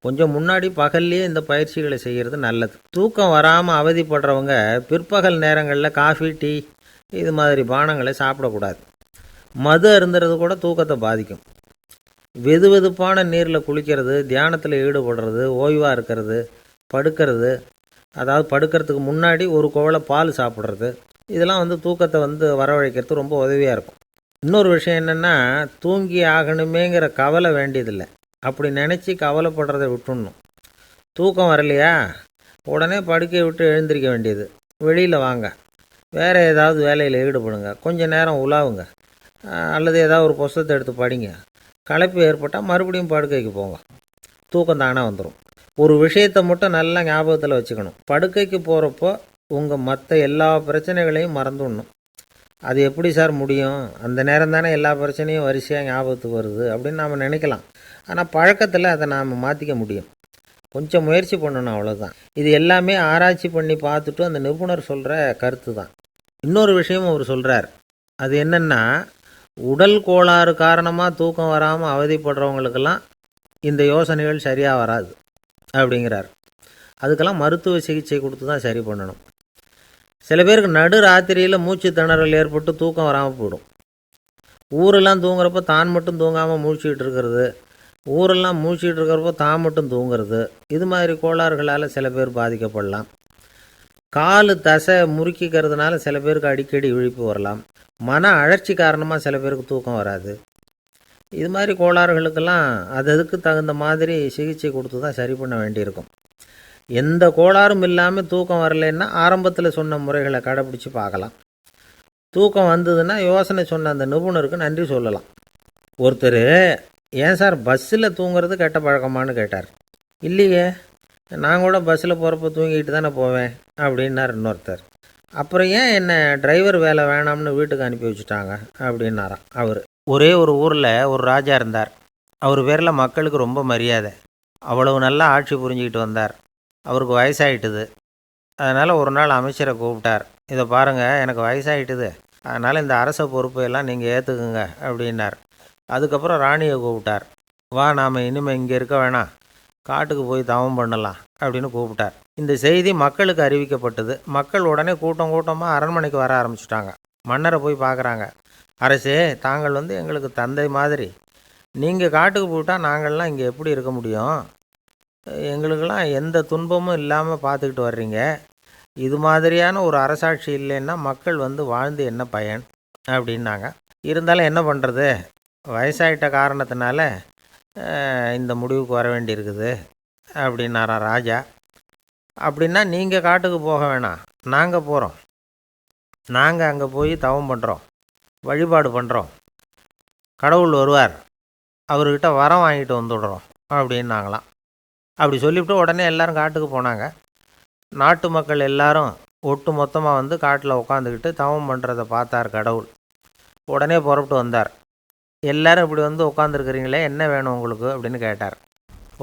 கொஞ்சம் முன்னாடி பகல்லையே இந்த பயிற்சிகளை செய்கிறது நல்லது. தூக்கம் வராமல் அவதிப்படுறவங்க பிற்பகல் நேரங்களில் காஃபி, டீ இது மாதிரி பானங்களை சாப்பிடக்கூடாது. மது அருந்துறது கூட தூக்கத்தை பாதிக்கும். வெது வெதுப்பான நீரில் குளிக்கிறது, தியானத்தில் ஈடுபடுறது, ஓய்வாக இருக்கிறது, படுக்கிறது, அதாவது படுக்கிறதுக்கு முன்னாடி ஒரு குவளை பால் சாப்பிட்றது, இதெல்லாம் தூக்கத்தை வரவழைக்கிறது ரொம்ப உதவியாக இருக்கும். இன்னொரு விஷயம் என்னென்னா, தூங்கி ஆகணுமேங்கிற கவலை வேண்டியதில்லை. அப்படி நினச்சி கவலைப்படுறதை விட்டுடணும். தூக்கம் வரலையா, உடனே படுக்கையை விட்டு எழுந்திரிக்க வேண்டியது. வெளியில் வாங்க, வேறு ஏதாவது வேலையில் ஈடுபடுங்க, கொஞ்சம் நேரம் உலாவுங்க, அல்லது ஏதாவது ஒரு புஸ்தகத்தை எடுத்து படிங்க. களைப்பு ஏற்பட்டால் மறுபடியும் படுக்கைக்கு போங்க, தூக்கம் தானே வந்துடும். ஒரு விஷயத்தை மட்டும் நல்லா ஞாபகத்தில் வச்சுக்கணும். படுக்கைக்கு போகிறப்போ உங்கள் மற்ற எல்லா பிரச்சனைகளையும் மறந்துடணும். அது எப்படி சார் முடியும்? அந்த நேரம் தானே எல்லா பிரச்சனையும் வரிசையாக ஞாபகத்துக்கு வருது அப்படின்னு நாம் நினைக்கலாம். ஆனால் பழக்கத்தில் அதை நாம் மாற்றிக்க முடியும். கொஞ்சம் முயற்சி பண்ணணும், அவ்வளோதான். இது எல்லாமே ஆராய்ச்சி பண்ணி பார்த்துட்டு அந்த நிபுணர் சொல்கிற கருத்து தான். இன்னொரு விஷயமும் அவர் சொல்கிறார். அது என்னென்னா, உடல் கோளாறு காரணமாக தூக்கம் வராமல் அவதிப்படுறவங்களுக்கெல்லாம் இந்த யோசனைகள் சரியாக வராது அப்படிங்கிறார். அதுக்கெல்லாம் மருத்துவ சிகிச்சை கொடுத்து தான் சரி பண்ணணும். சில பேருக்கு நடு ராத்திரியில் மூச்சு திணறல் ஏற்பட்டு தூக்கம் வராமல் போயிடும். ஊரெல்லாம் தூங்குறப்போ தான் மட்டும் தூங்காமல் மூழ்கிட்டு இருக்கிறது, ஊரெல்லாம் மூழ்கிட்டு இருக்கிறப்போ தான் மட்டும் தூங்குறது, இது மாதிரி கோளாறுகளால் சில பேர் பாதிக்கப்படலாம். காலு தசை முறுக்கிக்கிறதுனால சில பேருக்கு அடிக்கடி விழிப்பு வரலாம். மன அழற்சி காரணமாக சில பேருக்கு தூக்கம் வராது. இது மாதிரி கோளாறுகளுக்கெல்லாம் அதுக்கு தகுந்த மாதிரி சிகிச்சை கொடுத்து தான் சரி பண்ண வேண்டியிருக்கும். எந்த கோளாறும் இல்லாமல் தூக்கம் வரலைன்னா ஆரம்பத்தில் சொன்ன முறைகளை கடைப்பிடிச்சி பார்க்கலாம். தூக்கம் வந்ததுன்னா யோசனை சொன்ன அந்த நிபுணருக்கு நன்றி சொல்லலாம். ஒருத்தர், ஏன் சார் பஸ்ஸில் தூங்குறது கெட்ட பழக்கமானு கேட்டார். இல்லையே, நான் கூட பஸ்ஸில் போகிறப்ப தூங்கிட்டு தானே போவேன் அப்படின்னார் இன்னொருத்தர். அப்புறம் ஏன் என்ன டிரைவர் வேலை வேணாம்னு வீட்டுக்கு அனுப்பி வச்சுட்டாங்க அப்படின்னாராம் அவர். ஒரே ஒரு ஊரில் ஒரு ராஜா இருந்தார். அவர் பேரில் மக்களுக்கு ரொம்ப மரியாதை. அவ்வளவு நல்லா ஆட்சி புரிஞ்சுக்கிட்டு வந்தார். அவருக்கு வயசாகிட்டுது. அதனால் ஒரு நாள் அமைச்சரை கூப்பிட்டார். இதை பாருங்கள், எனக்கு வயசாகிட்டுது, அதனால் இந்த அரச பொறுப்பையெல்லாம் நீங்கள் ஏற்றுக்குங்க அப்படின்னார். அதுக்கப்புறம் ராணியை கூப்பிட்டார். வா, நாம் இனிமேல் இங்கே இருக்க வேணாம், காட்டுக்கு போய் தவம் பண்ணலாம் அப்படின்னு கூப்பிட்டார். இந்த செய்தி மக்களுக்கு அறிவிக்கப்பட்டது. மக்கள் உடனே கூட்டம் கூட்டமாக அரண்மனைக்கு வர ஆரம்பிச்சிட்டாங்க. மன்னரை போய் பார்க்குறாங்க. அரசே, தாங்கள் எங்களுக்கு தந்தை மாதிரி. நீங்கள் காட்டுக்கு போயிட்டால் நாங்கள்லாம் இங்கே எப்படி இருக்க முடியும்? எங்களுக்கெல்லாம் எந்த துன்பமும் இல்லாமல் பார்த்துக்கிட்டு வர்றீங்க. இது மாதிரியான ஒரு அரசாட்சி இல்லைன்னா மக்கள் வாழ்ந்து என்ன பயன் அப்படின்னாங்க. இருந்தாலும் என்ன பண்ணுறது, வயசாயிட்ட காரணத்தினால இந்த முடிவுக்கு வர வேண்டியிருக்குது அப்படின்னாராம் ராஜா. அப்படின்னா நீங்கள் காட்டுக்கு போக வேணாம், நாங்கள் போகிறோம். நாங்கள் அங்கே போய் தவம் பண்ணுறோம், வழிபாடு பண்ணுறோம். கடவுள் வருவார், அவர்கிட்ட வரம் வாங்கிட்டு வந்துடுறோம் அப்படின்னாங்களாம். அப்படி சொல்லிவிட்டு உடனே எல்லோரும் காட்டுக்கு போனாங்க. நாட்டு மக்கள் எல்லாரும் ஒட்டு மொத்தமாக காட்டில் உட்காந்துக்கிட்டு தவம் பண்ணுறதை பார்த்தார் கடவுள். உடனே புறப்பட்டு வந்தார். எல்லோரும் இப்படி உட்காந்துருக்குறீங்களே, என்ன வேணும் உங்களுக்கு அப்படின்னு கேட்டார்.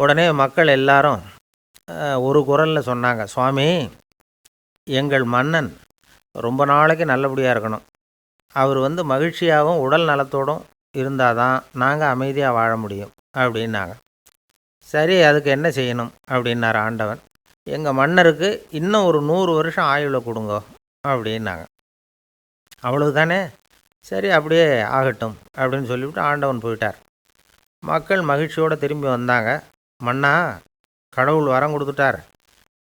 உடனே மக்கள் எல்லாரும் ஒரு குரலில் சொன்னாங்க, சுவாமி, எங்கள் மன்னன் ரொம்ப நாளைக்கு நல்லபடியாக இருக்கணும். அவர் மகிழ்ச்சியாகவும் உடல் நலத்தோடும் இருந்தால் தான் நாங்கள் அமைதியாக வாழ முடியும் அப்படின்னாங்க. சரி, அதுக்கு என்ன செய்யணும் அப்படின்னார் ஆண்டவன். எங்கள் மன்னருக்கு இன்னும் ஒரு 100 வருஷம் ஆயுளை கொடுங்க அப்படின்னாங்க. அவ்வளவுதானே, சரி அப்படியே ஆகட்டும் அப்படின்னு சொல்லிவிட்டு ஆண்டவன் போயிட்டார். மக்கள் மகிழ்ச்சியோடு திரும்பி வந்தாங்க. மன்னா, கடவுள் வரம் கொடுத்துட்டார்,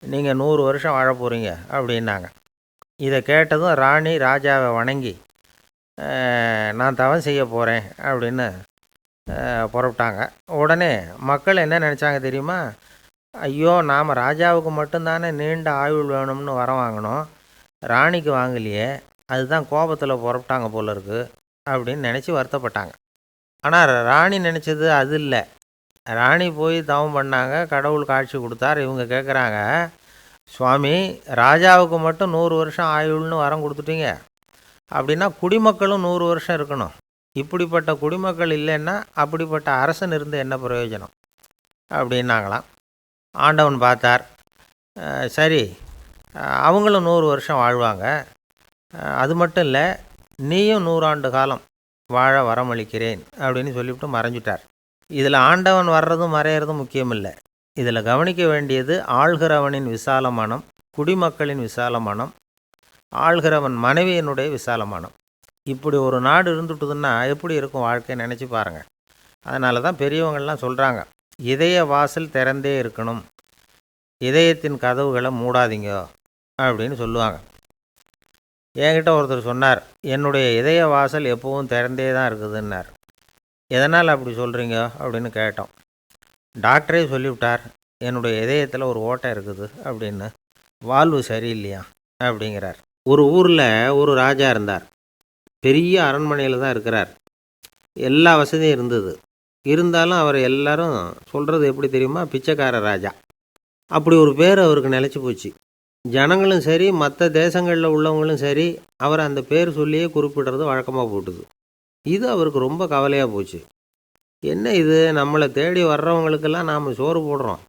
நீங்கள் 100 வருஷம் வாழ போகிறீங்க அப்படின்னாங்க. இதை கேட்டதும் ராணி ராஜாவை வணங்கி, நான் தவம் செய்ய போகிறேன் அப்படின்னு புறப்பட்டாங்க. உடனே மக்கள் என்ன நினச்சாங்க தெரியுமா? ஐயோ, நாம் ராஜாவுக்கு மட்டும்தானே நீண்ட ஆயுள் வேணும்னு வரம் வாங்கினோம், ராணிக்கு வாங்கலையே, அதுதான் கோபத்தில் புறப்பட்டாங்க போல இருக்கு அப்படின்னு நினச்சி வருத்தப்பட்டாங்க. ஆனால் ராணி நினச்சது அது இல்லை. ராணி போய் தவம் பண்ணாங்க, கடவுள் காட்சி கொடுத்தார். இவங்க கேட்குறாங்க, சுவாமி, ராஜாவுக்கு மட்டும் 100 வருஷம் ஆயுள்னு வரம் கொடுத்துட்டீங்க, அப்படின்னா குடிமக்களும் 100 வருஷம் இருக்கணும். இப்படிப்பட்ட குடிமக்கள் இல்லைன்னா அப்படிப்பட்ட அரசன் இருந்து என்ன பிரயோஜனம் அப்படின்னாங்களாம். ஆண்டவன் பார்த்தார். சரி, அவங்களும் 100 வருஷம் வாழ்வாங்க, அது மட்டும் இல்லை, நீயும் 100 ஆண்டு காலம் வாழ வரமளிக்கிறேன் அப்படின்னு சொல்லிவிட்டு மறைஞ்சிட்டார். இதில் ஆண்டவன் வர்றதும் மறையிறதும் முக்கியம் இல்லை. இதில் கவனிக்க வேண்டியது ஆள்கிறவனின் விசால மனம், குடிமக்களின் விசால மனம், ஆள்கிறவன் மனைவியினுடைய விசால மனம். இப்படி ஒரு நாடு இருந்துட்டுதுன்னா எப்படி இருக்கும் வாழ்க்கை நினச்சி பாருங்கள். அதனால தான் பெரியவங்கள்லாம் சொல்கிறாங்க, இதய வாசல் திறந்தே இருக்கணும், இதயத்தின் கதவுகளை மூடாதீங்க அப்படின்னு சொல்லுவாங்க. என்கிட்ட ஒருத்தர் சொன்னார், என்னுடைய இதய வாசல் எப்பவும் திறந்தே தான் இருக்குதுன்னார். எதனால் அப்படி சொல்கிறீங்க அப்படின்னு கேட்டோம். டாக்டரே சொல்லிவிட்டார், என்னுடைய இதயத்தில் ஒரு ஓட்டை இருக்குது அப்படின்னு, வால்வு சரியில்லையா அப்படிங்கிறார். ஒரு ஊரில் ஒரு ராஜா இருந்தார். பெரிய அரண்மனையில் தான் இருக்கிறார். எல்லா வசதியும் இருந்தது. இருந்தாலும் அவர் எல்லாரும் சொல்கிறது எப்படி தெரியுமா? பிச்சைக்கார ராஜா. அப்படி ஒரு பேர் அவருக்கு நிலச்சி போச்சு. ஜனங்களும் சரி, மற்ற தேசங்களில் உள்ளவங்களும் சரி, அவரை அந்த பேர் சொல்லியே குறிப்பிடுறது வழக்கமாக போட்டுது. இது அவருக்கு ரொம்ப கவலையாக போச்சு. என்ன இது, நம்மளை தேடி வர்றவங்களுக்கெல்லாம் நாம் சோறு போடுறோம்,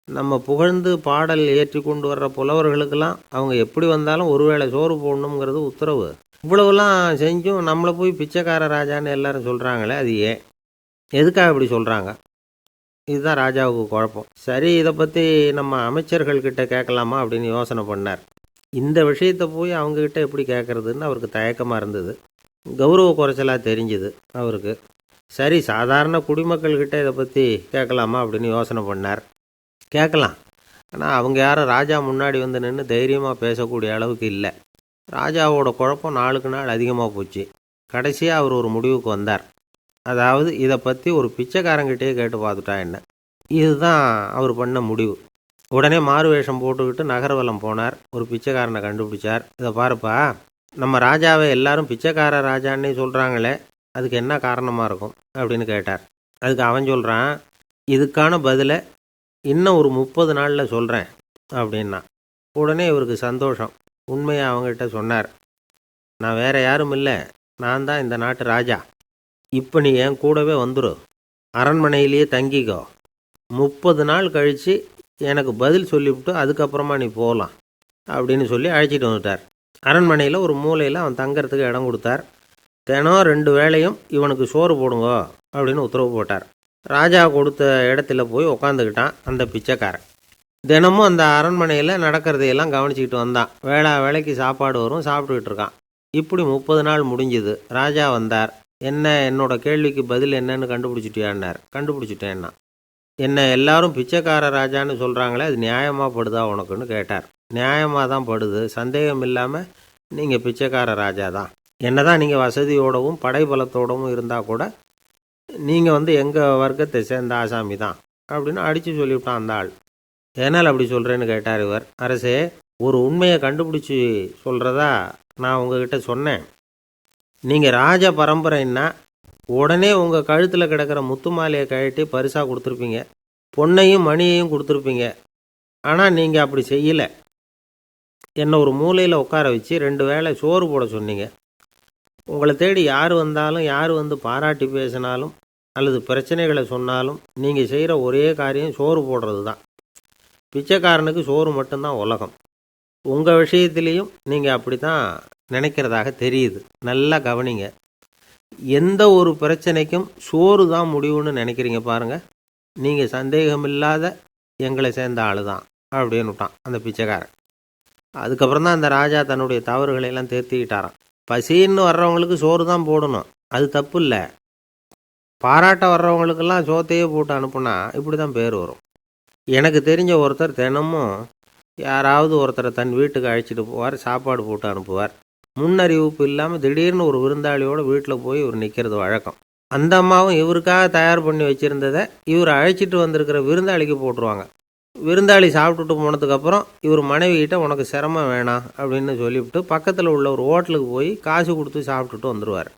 நம்ம புகழ்ந்து பாடல் ஏற்றி கொண்டு வர்ற புலவர்களுக்கெல்லாம் அவங்க எப்படி வந்தாலும் ஒருவேளை சோறு போடணுங்கிறது உத்தரவு. இவ்வளவுலாம் செஞ்சும் நம்மளை போய் பிச்சைக்கார ராஜான்னு எல்லாரும் சொல்கிறாங்களே, அது ஏன், எதுக்காக இப்படி சொல்கிறாங்க? இதுதான் ராஜாவுக்கு குழப்பம். சரி, இதை பற்றி நம்ம அமைச்சர்கள்கிட்ட கேட்கலாமா அப்படின்னு யோசனை பண்ணார். இந்த விஷயத்தை போய் அவங்கக்கிட்ட எப்படி கேட்குறதுன்னு அவருக்கு தயக்கமாக இருந்தது. கௌரவ குறைச்சலாக தெரிஞ்சுது அவருக்கு. சரி, சாதாரண குடிமக்கள்கிட்ட இதை பற்றி கேட்கலாமா அப்படின்னு யோசனை பண்ணார். கேட்கலாம், ஆனால் அவங்க யாரும் ராஜா முன்னாடி வந்து நின்று தைரியமாக பேசக்கூடிய அளவுக்கு இல்லை. ராஜாவோட குழப்பம் நாளுக்கு நாள் அதிகமாக போச்சு. கடைசியாக அவர் ஒரு முடிவுக்கு வந்தார். அதாவது, இதை பற்றி ஒரு பிச்சைக்காரங்கிட்டே கேட்டு பார்த்துட்டா என்ன. இதுதான் அவர் பண்ண முடிவு. உடனே மாறு வேஷம் போட்டுக்கிட்டு நகர்வலம் போனார். ஒரு பிச்சைக்காரனை கண்டுபிடிச்சார். இதை பாருப்பா, நம்ம ராஜாவை எல்லாரும் பிச்சைக்கார ராஜான்னே சொல்கிறாங்களே, அதுக்கு என்ன காரணமாக இருக்கும் அப்படின்னு கேட்டார். அதுக்கு அவன் சொல்கிறான், இதுக்கான பதிலை இன்னும் ஒரு 30 நாளில் சொல்கிறேன் அப்படின்னா. உடனே இவருக்கு சந்தோஷம். உண்மையை அவங்ககிட்ட சொன்னார். நான் வேற யாரும் இல்லை, நான் தான் இந்த நாட்டு ராஜா. இப்போ நீ என் கூடவே வந்துடு, அரண்மனையிலேயே தங்கிக்கோ. 30 நாள் கழித்து எனக்கு பதில் சொல்லிவிட்டு அதுக்கப்புறமா நீ போகலாம் அப்படின்னு சொல்லி அழைச்சிட்டு வந்துட்டார். அரண்மனையில் ஒரு மூலையில் அவன் தங்கறதுக்கு இடம் கொடுத்தார். தினம் 2 வேளையும் இவனுக்கு சோறு போடுங்க அப்படின்னு உத்தரவு போட்டார். ராஜா கொடுத்த இடத்துல போய் உக்காந்துக்கிட்டான் அந்த பிச்சைக்காரன். தினமும் அந்த அரண்மனையில் நடக்கிறதையெல்லாம் கவனிச்சிக்கிட்டு வந்தான். வேளைக்கு சாப்பாடு வரும், சாப்பிட்டுக்கிட்டு இருக்கான். இப்படி 30 நாள் முடிஞ்சுது. ராஜா வந்தார். என்ன, என்னோட கேள்விக்கு பதில் என்னன்னு கண்டுபிடிச்சிட்டியான்னார். கண்டுபிடிச்சிட்டேன்னா. என்ன எல்லாரும் பிச்சைக்கார ராஜான்னு சொல்கிறாங்களே, அது நியாயமாக படுதா உனக்குன்னு கேட்டார். நியாயமாக தான் படுது, சந்தேகம் இல்லாமல் நீங்கள் பிச்சைக்கார ராஜா தான். என்ன தான் நீங்கள் வசதியோடவும் படைபலத்தோடவும் இருந்தால் கூட நீங்கள் எங்கள் வர்க்கத்தை சேர்ந்த ஆசாமி தான் அப்படின்னு அடித்து சொல்லிவிட்டான் அந்த ஆள். ஏனால் அப்படி சொல்கிறேன்னு கேட்டார் இவர். அரசே, ஒரு உண்மையை கண்டுபிடிச்சி சொல்கிறதா நான் உங்ககிட்ட சொன்னேன். நீங்கள் ராஜ பரம்பரைன்னா உடனே உங்கள் கழுத்தில் கிடக்கிற முத்து மாலையை கழட்டி பரிசாக கொடுத்துருப்பீங்க, பொன்னையும் மணியையும் கொடுத்துருப்பீங்க. ஆனால் நீங்கள் அப்படி செய்யலை. என்னை ஒரு மூலையில் உட்கார வச்சு 2 வேளை சோறு போட சொன்னீங்க. உங்களை தேடி யார் வந்தாலும், யார் வந்து பாராட்டி பேசினாலும் அல்லது பிரச்சனைகளை சொன்னாலும் நீங்கள் செய்கிற ஒரே காரியம் சோறு போடுறது தான். பிச்சைக்காரனுக்கு சோறு மட்டும்தான் உலகம். உங்கள் விஷயத்துலேயும் நீங்கள் அப்படி தான் நினைக்கிறதாக தெரியுது. நல்லா கவனிங்க. எந்த ஒரு பிரச்சனைக்கும் சோறு தான் முடிவுன்னு நினைக்கிறீங்க பாருங்கள். நீங்கள் சந்தேகமில்லாத எங்களை சேர்ந்த ஆள் தான் அப்படின்னு விட்டான் அந்த பிச்சைக்காரன். அதுக்கப்புறம் தான் அந்த ராஜா தன்னுடைய தவறுகளையெல்லாம் தேர்த்திக்கிட்டாராம். பசின்னு வர்றவங்களுக்கு சோறு தான் போடணும், அது தப்பு இல்லை. பாராட்ட வர்றவங்களுக்கெல்லாம் சோத்தையே போட்டு அனுப்புனா இப்படி தான் பேர் வரும். எனக்கு தெரிஞ்ச ஒருத்தர் தினமும் யாராவது ஒருத்தரை தன் வீட்டுக்கு அழைச்சிட்டு போவார், சாப்பாடு போட்டு அனுப்புவார். முன்னறிவிப்பு இல்லாமல் திடீர்னு ஒரு விருந்தாளியோட வீட்டில் போய் இவர் நிற்கிறது வழக்கம். அந்த அம்மாவும் இவருக்காக தயார் பண்ணி வச்சுருந்ததை இவர் அழைச்சிட்டு வந்திருக்கிற விருந்தாளிக்கு போட்டுருவாங்க. விருந்தாளி சாப்பிட்டுட்டு போனதுக்கப்புறம் இவர் மனைவிகிட்ட உனக்கு சிரமம் வேணாம் அப்படின்னு சொல்லிவிட்டு பக்கத்தில் உள்ள ஒரு ஹோட்டலுக்கு போய் காசு கொடுத்து சாப்பிட்டுட்டு வந்துடுவார்.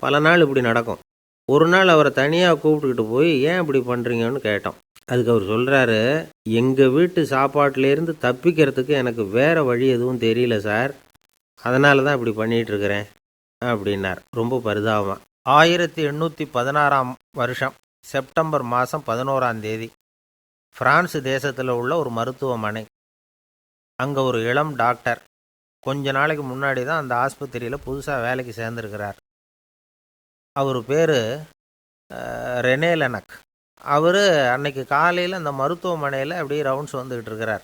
பல நாள் இப்படி நடக்கும். ஒரு நாள் அவரை தனியாக கூப்பிட்டுக்கிட்டு போய் ஏன் இப்படி பண்ணுறீங்கன்னு கேட்டோம். அதுக்கு அவர் சொல்கிறாரு, எங்கள் வீட்டு சாப்பாட்டிலேருந்து தப்பிக்கிறதுக்கு எனக்கு வேறு வழி எதுவும் தெரியல சார், அதனால தான் இப்படி பண்ணிகிட்ருக்கிறேன் அப்படின்னார் ரொம்ப பரிதாபமாக. 1816 வருஷம் செப்டம்பர் மாதம் 11ஆம் தேதி பிரான்ஸ் தேசத்தில் உள்ள ஒரு மருத்துவமனை. அங்கே ஒரு இளம் டாக்டர் கொஞ்ச நாளைக்கு முன்னாடி தான் அந்த ஆஸ்பத்திரியில் புதுசாக வேலைக்கு சேர்ந்துருக்கிறார். அவர் பேர் ரெனே லெனக். அவர் அன்னைக்கு காலையில் அந்த மருத்துவமனையில் அப்படியே ரவுண்ட்ஸ் வந்துக்கிட்டு இருக்கிறார்.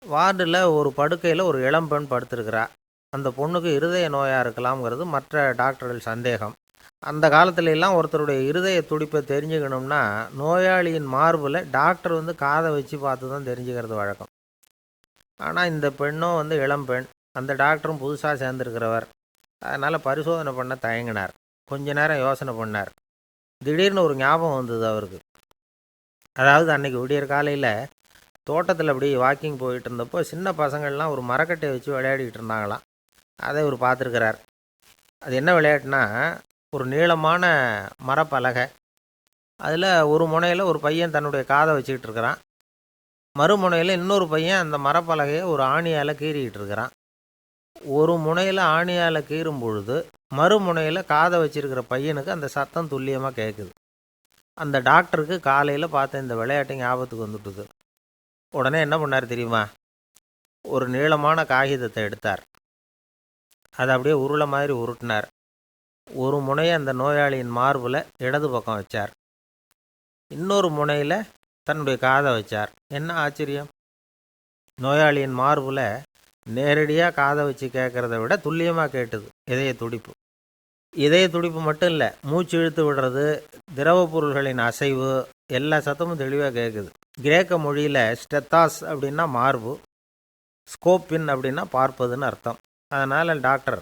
வார்டில் ஒரு படுக்கையில் ஒரு இளம்பெண் படுத்திருக்கிறார். அந்த பொண்ணுக்கு இருதய நோயாக இருக்கலாம்ங்கிறது மற்ற டாக்டர்கள் சந்தேகம். அந்த காலத்துல எல்லாம் ஒருத்தருடைய இருதய துடிப்பை தெரிஞ்சுக்கணும்னா நோயாளியின் மார்பில் டாக்டர் காதை வச்சு பார்த்து தான் தெரிஞ்சுக்கிறது வழக்கம். ஆனால் இந்த பெண்ணும் இளம்பெண், அந்த டாக்டரும் புதுசாக சேர்ந்துருக்கிறவர். அதனால் பரிசோதனை பண்ண தயங்கினார். கொஞ்ச நேரம் யோசனை பண்ணார். திடீர்னு ஒரு ஞாபகம் வந்தது அவருக்கு. அதாவது அன்னைக்கு விடியற் காலையில் தோட்டத்தில் அப்படி வாக்கிங் போயிட்டு இருந்தப்போ சின்ன பசங்கள்லாம் ஒரு மரக்கட்டையை வச்சு விளையாடிக்கிட்டு இருந்தாங்களாம். அதை இவர் பார்த்துருக்கிறார். அது என்ன விளையாட்டுனா, ஒரு நீளமான மரப்பலகை, அதில் ஒரு முனையில் ஒரு பையன் தன்னுடைய காதை வச்சுக்கிட்டு இருக்கிறான். மறுமுனையில் இன்னொரு பையன் அந்த மரப்பலகையை ஒரு ஆணியால் கீறிக்கிட்டு இருக்கிறான். ஒரு முனையில் ஆணியால் கீறும் பொழுது மறுமுனையில் காதை வச்சிருக்கிற பையனுக்கு அந்த சத்தம் துல்லியமாக கேட்குது. அந்த டாக்டருக்கு காலையில் பார்த்த இந்த விளையாட்டு ஞாபகத்துக்கு வந்துட்டுது. உடனே என்ன பண்ணார் தெரியுமா? ஒரு நீளமான காகிதத்தை எடுத்தார். அதை அப்படியே உருளை மாதிரி உருட்டினார். ஒரு முனையை அந்த நோயாளியின் மார்பில் இடது பக்கம் வச்சார். இன்னொரு முனையில் தன்னுடைய காதை வச்சார். என்ன ஆச்சரியம்! நோயாளியின் மார்பில் நேரடியாக காதை வச்சு கேட்குறத விட துல்லியமாக கேட்டுது இதய துடிப்பு. இதய துடிப்பு மட்டும் இல்லை, மூச்சு இழுத்து விடுறது, திரவ பொருள்களின் அசைவு, எல்லா சத்தமும் தெளிவாக கேட்குது. கிரேக்க மொழியில் ஸ்டெத்தாஸ் அப்படின்னா மார்பு, ஸ்கோப்பின் அப்படின்னா பார்ப்பதுன்னு அர்த்தம். அதனால் டாக்டர்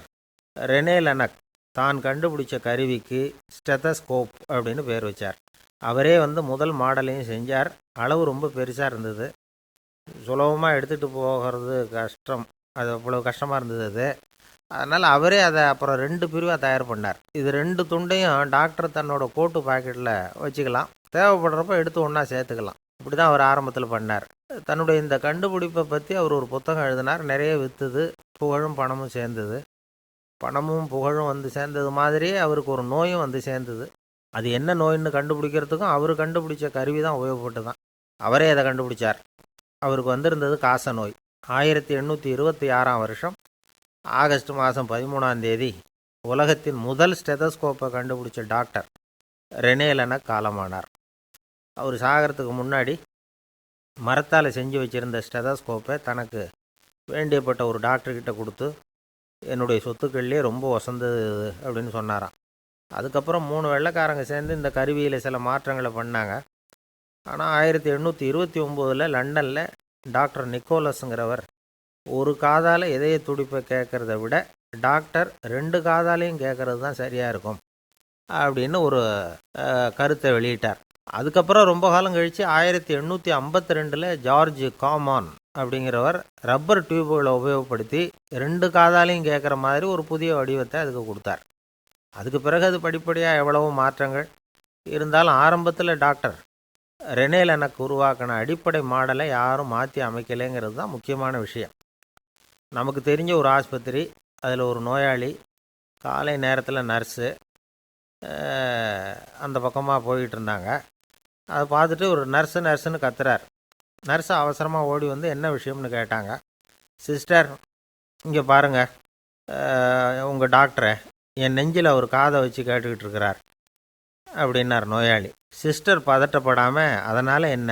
ரெனே லெனக் தான் கண்டுபிடிச்ச கருவிக்கு ஸ்டெத்தஸ்கோப் அப்படின்னு பேர் வச்சார். அவரே முதல் மாடலையும் செஞ்சார். அளவு ரொம்ப பெருசாக இருந்தது, சுலபமாக எடுத்துகிட்டு போகிறது கஷ்டம். அது அவ்வளோ கஷ்டமாக இருந்தது அது. அதனால் அவரே அதை அப்புறம் 2 பிரிவாக தயார் பண்ணார். இது 2 துண்டையும் டாக்டர் தன்னோட கோட்டு பாக்கெட்டில் வச்சுக்கலாம், தேவைப்படுறப்ப எடுத்து ஒன்றா சேர்த்துக்கலாம். இப்படி தான் அவர் ஆரம்பத்தில் பண்ணார். தன்னுடைய இந்த கண்டுபிடிப்பை பற்றி அவர் ஒரு புத்தகம் எழுதினார். நிறைய விற்றுது, புகழும் பணமும் சேர்ந்தது. பணமும் புகழும் சேர்ந்தது மாதிரியே அவருக்கு ஒரு நோயும் சேர்ந்தது. அது என்ன நோயின்னு கண்டுபிடிக்கிறதுக்கும் அவர் கண்டுபிடிச்ச கருவி தான் உபயோகப்பட்டு தான். அவரே அதை கண்டுபிடிச்சார். அவருக்கு வந்திருந்தது காச நோய். 1826ஆம் வருஷம் ஆகஸ்ட் மாதம் 13ஆம் தேதி உலகத்தின் முதல் ஸ்டெதஸ்கோப்பை கண்டுபிடிச்ச டாக்டர் ரெனே லெனக் காலமானார். அவர் சாகிறதுக்கு முன்னாடி மரத்தால் செஞ்சு வச்சுருந்த ஸ்டெதஸ்கோப்பை தனக்கு வேண்டியப்பட்ட ஒரு டாக்டர்கிட்ட கொடுத்து, என்னுடைய சொத்துக்கள்லேயே ரொம்ப வசந்தது அப்படின்னு சொன்னாராம். அதுக்கப்புறம் 3 வெள்ளைக்காரங்க சேர்ந்து இந்த கருவியில் சில மாற்றங்களை பண்ணாங்க. ஆனால் 1829 லண்டனில் டாக்டர் நிக்கோலஸுங்கிறவர் ஒரு காதால் இதய துடிப்பை கேட்குறத விட டாக்டர் 2 காதாலையும் கேட்குறது தான் சரியாக இருக்கும் அப்படின்னு ஒரு கருத்தை வெளியிட்டார். அதுக்கப்புறம் ரொம்ப காலம் கழித்து 1852 ஜார்ஜ் காமான் அப்படிங்கிறவர் ரப்பர் டியூப்களை உபயோகப்படுத்தி 2 காதாலையும் கேட்குற மாதிரி ஒரு புதிய வடிவத்தை அதுக்கு கொடுத்தார். அதுக்கு பிறகு அது படிப்படியாக எவ்வளவோ மாற்றங்கள் இருந்தாலும் ஆரம்பத்தில் டாக்டர் ரெனே லெனக் உருவாக்கின அடிப்படை மாடலை யாரும் மாற்றி அமைக்கலைங்கிறது தான் முக்கியமான விஷயம். நமக்கு தெரிஞ்ச ஒரு ஆஸ்பத்திரி, அதில் ஒரு நோயாளி, காலை நேரத்தில் நர்ஸு அந்த பக்கமாக போயிட்டு இருந்தாங்க. அதை பார்த்துட்டு ஒரு நர்ஸுன்னு கத்துறார். நர்ஸு அவசரமாக ஓடி வந்து என்ன விஷயம்னு கேட்டாங்க. சிஸ்டர், இங்கே பாருங்கள், உங்கள் டாக்டரை என் நெஞ்சில் அவர் காதை வச்சு கேட்டுக்கிட்டு இருக்கிறார் அப்படின்னார் நோயாளி. சிஸ்டர் பதட்டப்படாமல், அதனால் என்ன,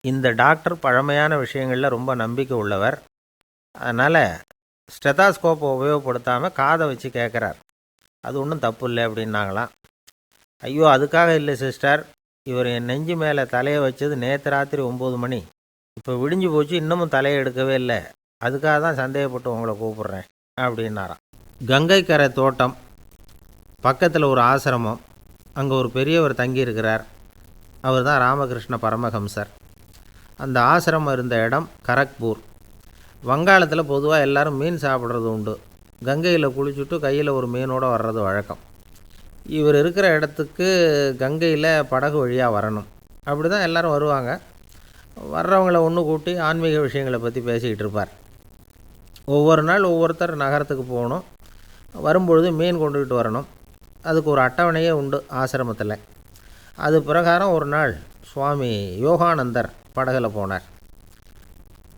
இந்த டாக்டர் பழமையான விஷயங்களில் ரொம்ப நம்பிக்கை உள்ளவர், அதனால் ஸ்டெதாஸ்கோப்பை உபயோகப்படுத்தாமல் காதை வச்சு கேட்குறார், அது ஒன்றும் தப்பு இல்லை அப்படின்னாங்களாம். ஐயோ, அதுக்காக இல்லை சிஸ்டர், இவர் என் நெஞ்சு மேலே தலையை வச்சது நேற்று ராத்திரி 9 மணி, இப்போ விடிஞ்சு போச்சு, இன்னமும் தலையை எடுக்கவே இல்லை, அதுக்காக தான் சந்தேகப்பட்டு உங்களை கூப்பிட்றேன் அப்படின்னாராம். கங்கை கரை தோட்டம் பக்கத்தில் ஒரு ஆசிரமம், அங்கே ஒரு பெரியவர் தங்கியிருக்கிறார். அவர் தான் ராமகிருஷ்ண பரமஹம்சர். அந்த ஆசிரமம் இருந்த இடம் கரக்பூர். வங்காளத்தில் பொதுவாக எல்லோரும் மீன் சாப்பிட்றது உண்டு. கங்கையில் குளிச்சுட்டு கையில் ஒரு மீனோடு வர்றது வழக்கம். இவர் இருக்கிற இடத்துக்கு கங்கையில் படகு வழியாக வரணும். அப்படி தான் எல்லோரும் வருவாங்க. வர்றவங்கள ஒன்று கூட்டி ஆன்மீக விஷயங்களை பற்றி பேசிக்கிட்டு இருப்பார். ஒவ்வொரு நாள் ஒவ்வொருத்தர் நகரத்துக்கு போகணும், வரும்பொழுது மீன் கொண்டுக்கிட்டு வரணும். அதுக்கு ஒரு அட்டவணையே உண்டு ஆசிரமத்தில். அது பிரகாரம் ஒரு நாள் சுவாமி யோகானந்தர் படகில் போனார்.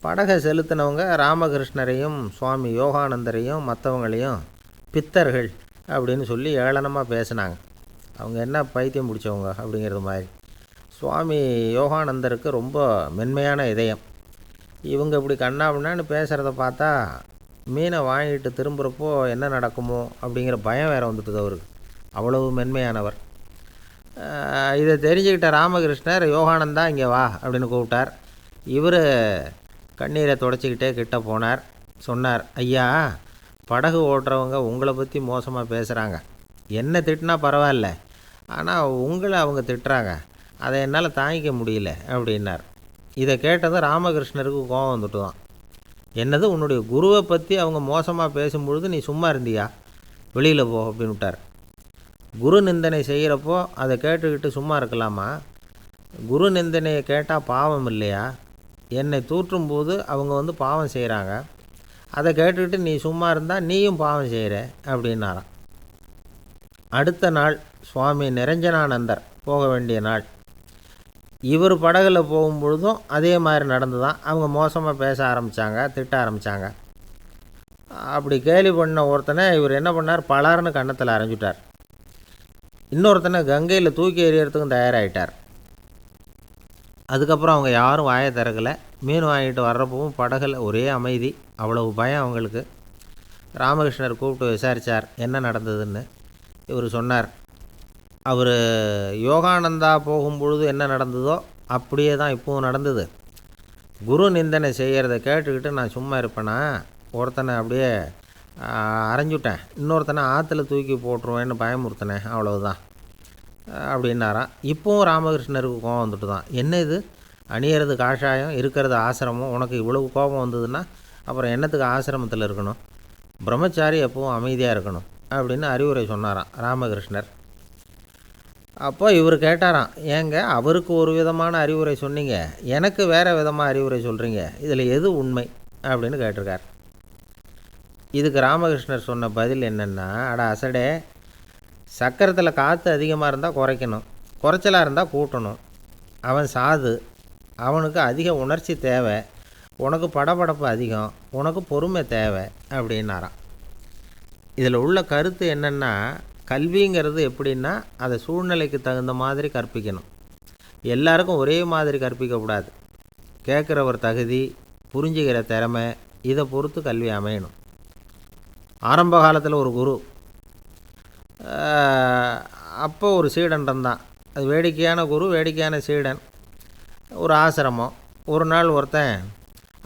படகை செலுத்தினவங்க ராமகிருஷ்ணரையும் சுவாமி யோகானந்தரையும் மற்றவங்களையும் பித்தர்கள் அப்படின்னு சொல்லி ஏளனமாக பேசினாங்க. அவங்க என்ன பைத்தியம் பிடிச்சவங்க அப்படிங்கிறது மாதிரி. சுவாமி யோகானந்தருக்கு ரொம்ப மென்மையான இதயம். இவங்க இப்படி கண்ணாபின்னான்னு பேசுகிறத பார்த்தா மீனை வாங்கிட்டு திரும்புகிறப்போ என்ன நடக்குமோ அப்படிங்கிற பயம் வேறு வந்துட்டுது அவருக்கு. அவ்வளவு மென்மையானவர். இதை தெரிஞ்சுக்கிட்ட ராமகிருஷ்ணர், யோகானந்தா இங்கே வா அப்படின்னு கூப்பிட்டார். இவர் கண்ணீரை தொடச்சிக்கிட்டே கிட்ட போனார். சொன்னார், ஐயா, படகு ஓட்டுறவங்க உங்களை பற்றி மோசமாக பேசுகிறாங்க. என்ன திட்டினா பரவாயில்ல, ஆனால் உங்களை அவங்க திட்டுறாங்க, அதை என்னால் தாங்கிக்க முடியல அப்படின்னார். இதை கேட்டதும் ராமகிருஷ்ணருக்கு கோபம் வந்துட்டு தான். என்னது, உன்னுடைய குருவை பற்றி அவங்க மோசமாக பேசும்பொழுது நீ சும்மா இருந்தியா, வெளியில் போ அப்படின்னு விட்டார். குரு நிந்தனை செய்கிறப்போ அதை கேட்டுக்கிட்டு சும்மா இருக்கலாமா? குரு நிந்தனையை கேட்டால் பாவம் இல்லையா? என்னை தூற்றும்போது அவங்க வந்து பாவம் செய்கிறாங்க, அதை கேட்டுக்கிட்டு நீ சும்மா இருந்தால் நீயும் பாவம் செய்கிற அப்படின்னாராம். அடுத்த நாள் சுவாமி நிரஞ்சனானந்தர் போக வேண்டிய நாள். இவர் படகுல போகும்பொழுதும் அதே மாதிரி நடந்து தான். அவங்க மோசமாக பேச ஆரம்பித்தாங்க, திட்ட ஆரம்பித்தாங்க. அப்படி கேலி பண்ண ஒருத்தனை இவர் என்ன பண்ணார், பலார்னு கன்னத்தில் அரைஞ்சிட்டார். இன்னொருத்தனை கங்கையில் தூக்கி எறியறதுக்கும் தயாராகிட்டார். அதுக்கப்புறம் அவங்க யாரும் வாயை திறக்கலை. மீன் வாங்கிட்டு வர்றப்பவும் படகுல ஒரே அமைதி. அவ்வளவு பயம் அவங்களுக்கு. ராமகிருஷ்ணர் கூப்பிட்டு விசாரித்தார் என்ன நடந்ததுன்னு. இவர் சொன்னார், அவர் யோகானந்தா போகும்பொழுது என்ன நடந்ததோ அப்படியே தான் இப்போவும் நடந்தது. குரு நிந்தனை செய்கிறத கேட்டுக்கிட்டு நான் சும்மா இருப்பேனா, ஒருத்தனை அப்படியே அரைஞ்சுட்டேன், இன்னொருத்தனை ஆற்றுல தூக்கி போட்டுருவேன்னு பயமுறுத்தினேன், அவ்வளவுதான் அப்படின்னாராம். இப்போவும் ராமகிருஷ்ணருக்கு கோபம் வந்துட்டு தான். என்ன இது, அணியறது காஷாயம், இருக்கிறது ஆசிரமம், உனக்கு இவ்வளவு கோபம் வந்ததுன்னா அப்புறம் என்னத்துக்கு ஆசிரமத்தில் இருக்கணும், பிரம்மச்சாரி எப்பவும் அமைதியாக இருக்கணும் அப்படின்னு அறிவுரை சொன்னாராம் ராமகிருஷ்ணர். அப்போ இவர் கேட்டாராம், ஏங்க அவருக்கு ஒரு விதமான அறிவுரை சொன்னீங்க, எனக்கு வேறு விதமாக அறிவுரை சொல்கிறீங்க, இதில் எது உண்மை அப்படின்னு கேட்டிருக்கார். இதுக்கு ராமகிருஷ்ணர் சொன்ன பதில் என்னென்னா, அட அசடே, சக்கரத்தில் காற்று அதிகமாக இருந்தால் குறைக்கணும், குறைச்சலாக இருந்தால் கூட்டணும். அவன் சாது, அவனுக்கு அதிக உணர்ச்சி தேவை, உனக்கு படபடப்பு அதிகம், உனக்கு பொறுமை தேவை அப்படின்னாராம். இதில் உள்ள கருத்து என்னென்னா, கல்விங்கிறது எப்படின்னா அதை சூழ்நிலைக்கு தகுந்த மாதிரி கற்பிக்கணும். எல்லாருக்கும் ஒரே மாதிரி கற்பிக்கக்கூடாது. கேட்குறவர் தகுதி, புரிஞ்சுக்கிற திறமை, இதை பொறுத்து கல்வி அமையணும். ஆரம்ப காலத்தில் ஒரு குரு, அப்போ ஒரு சீடன் இருந்தான். அது வேடிக்கையான குரு, வேடிக்கையான சீடன். ஒரு ஆசிரமம். ஒரு நாள் ஒருத்தன்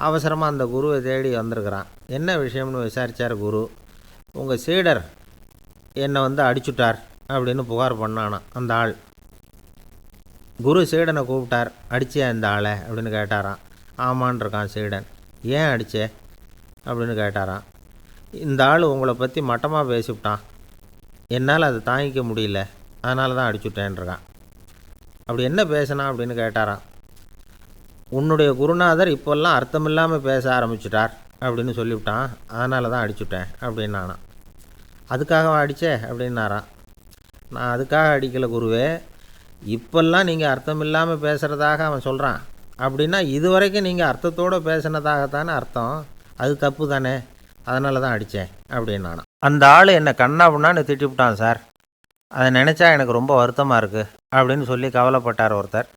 அவசரமாக அந்த குருவை தேடி வந்திருக்கிறான். என்ன விஷயம்னு விசாரித்தார் குரு. உங்கள் சீடர் என்னை வந்து அடிச்சுட்டார் அப்படின்னு புகார் பண்ணானான் அந்த ஆள். குரு சீடனை கூப்பிட்டார். அடிச்சியா இந்த ஆளை அப்படின்னு கேட்டாரான். ஆமான் இருக்கான் சீடன். ஏன் அடித்தே அப்படின்னு கேட்டாரான். இந்த ஆள் உங்களை பற்றி மட்டமாக பேசிவிட்டான், என்னால் அதை தாங்கிக்க முடியல, அதனால தான் அடிச்சுட்டேன்ருக்கான். அப்படி என்ன பேசினான் அப்படின்னு கேட்டாரான். உன்னுடைய குருநாதர் இப்போல்லாம் அர்த்தமில்லாமல் பேச ஆரம்பிச்சிட்டார் அப்படின்னு சொல்லிவிட்டான், அதனால தான் அடிச்சுட்டேன் அப்படின்னானா. அதுக்காக அடித்தே அப்படின்னாரான். நான் அதுக்காக அடிக்கலை குருவே, இப்போல்லாம் நீங்கள் அர்த்தமில்லாமல் பேசுகிறதாக அவன் சொல்கிறான், அப்படின்னா இது வரைக்கும் நீங்கள் அர்த்தத்தோடு பேசினதாகத்தானே அர்த்தம், அது தப்பு தானே, அதனால தான் அடித்தேன் அப்படின்னானா. அந்த ஆள் என்னை கண்ணாப்புண்ணான்னு திட்டிவிட்டான் சார், அதை நினச்சா எனக்கு ரொம்ப வருத்தமாக இருக்குது அப்படின்னு சொல்லி கவலைப்பட்டார் ஒருத்தர்.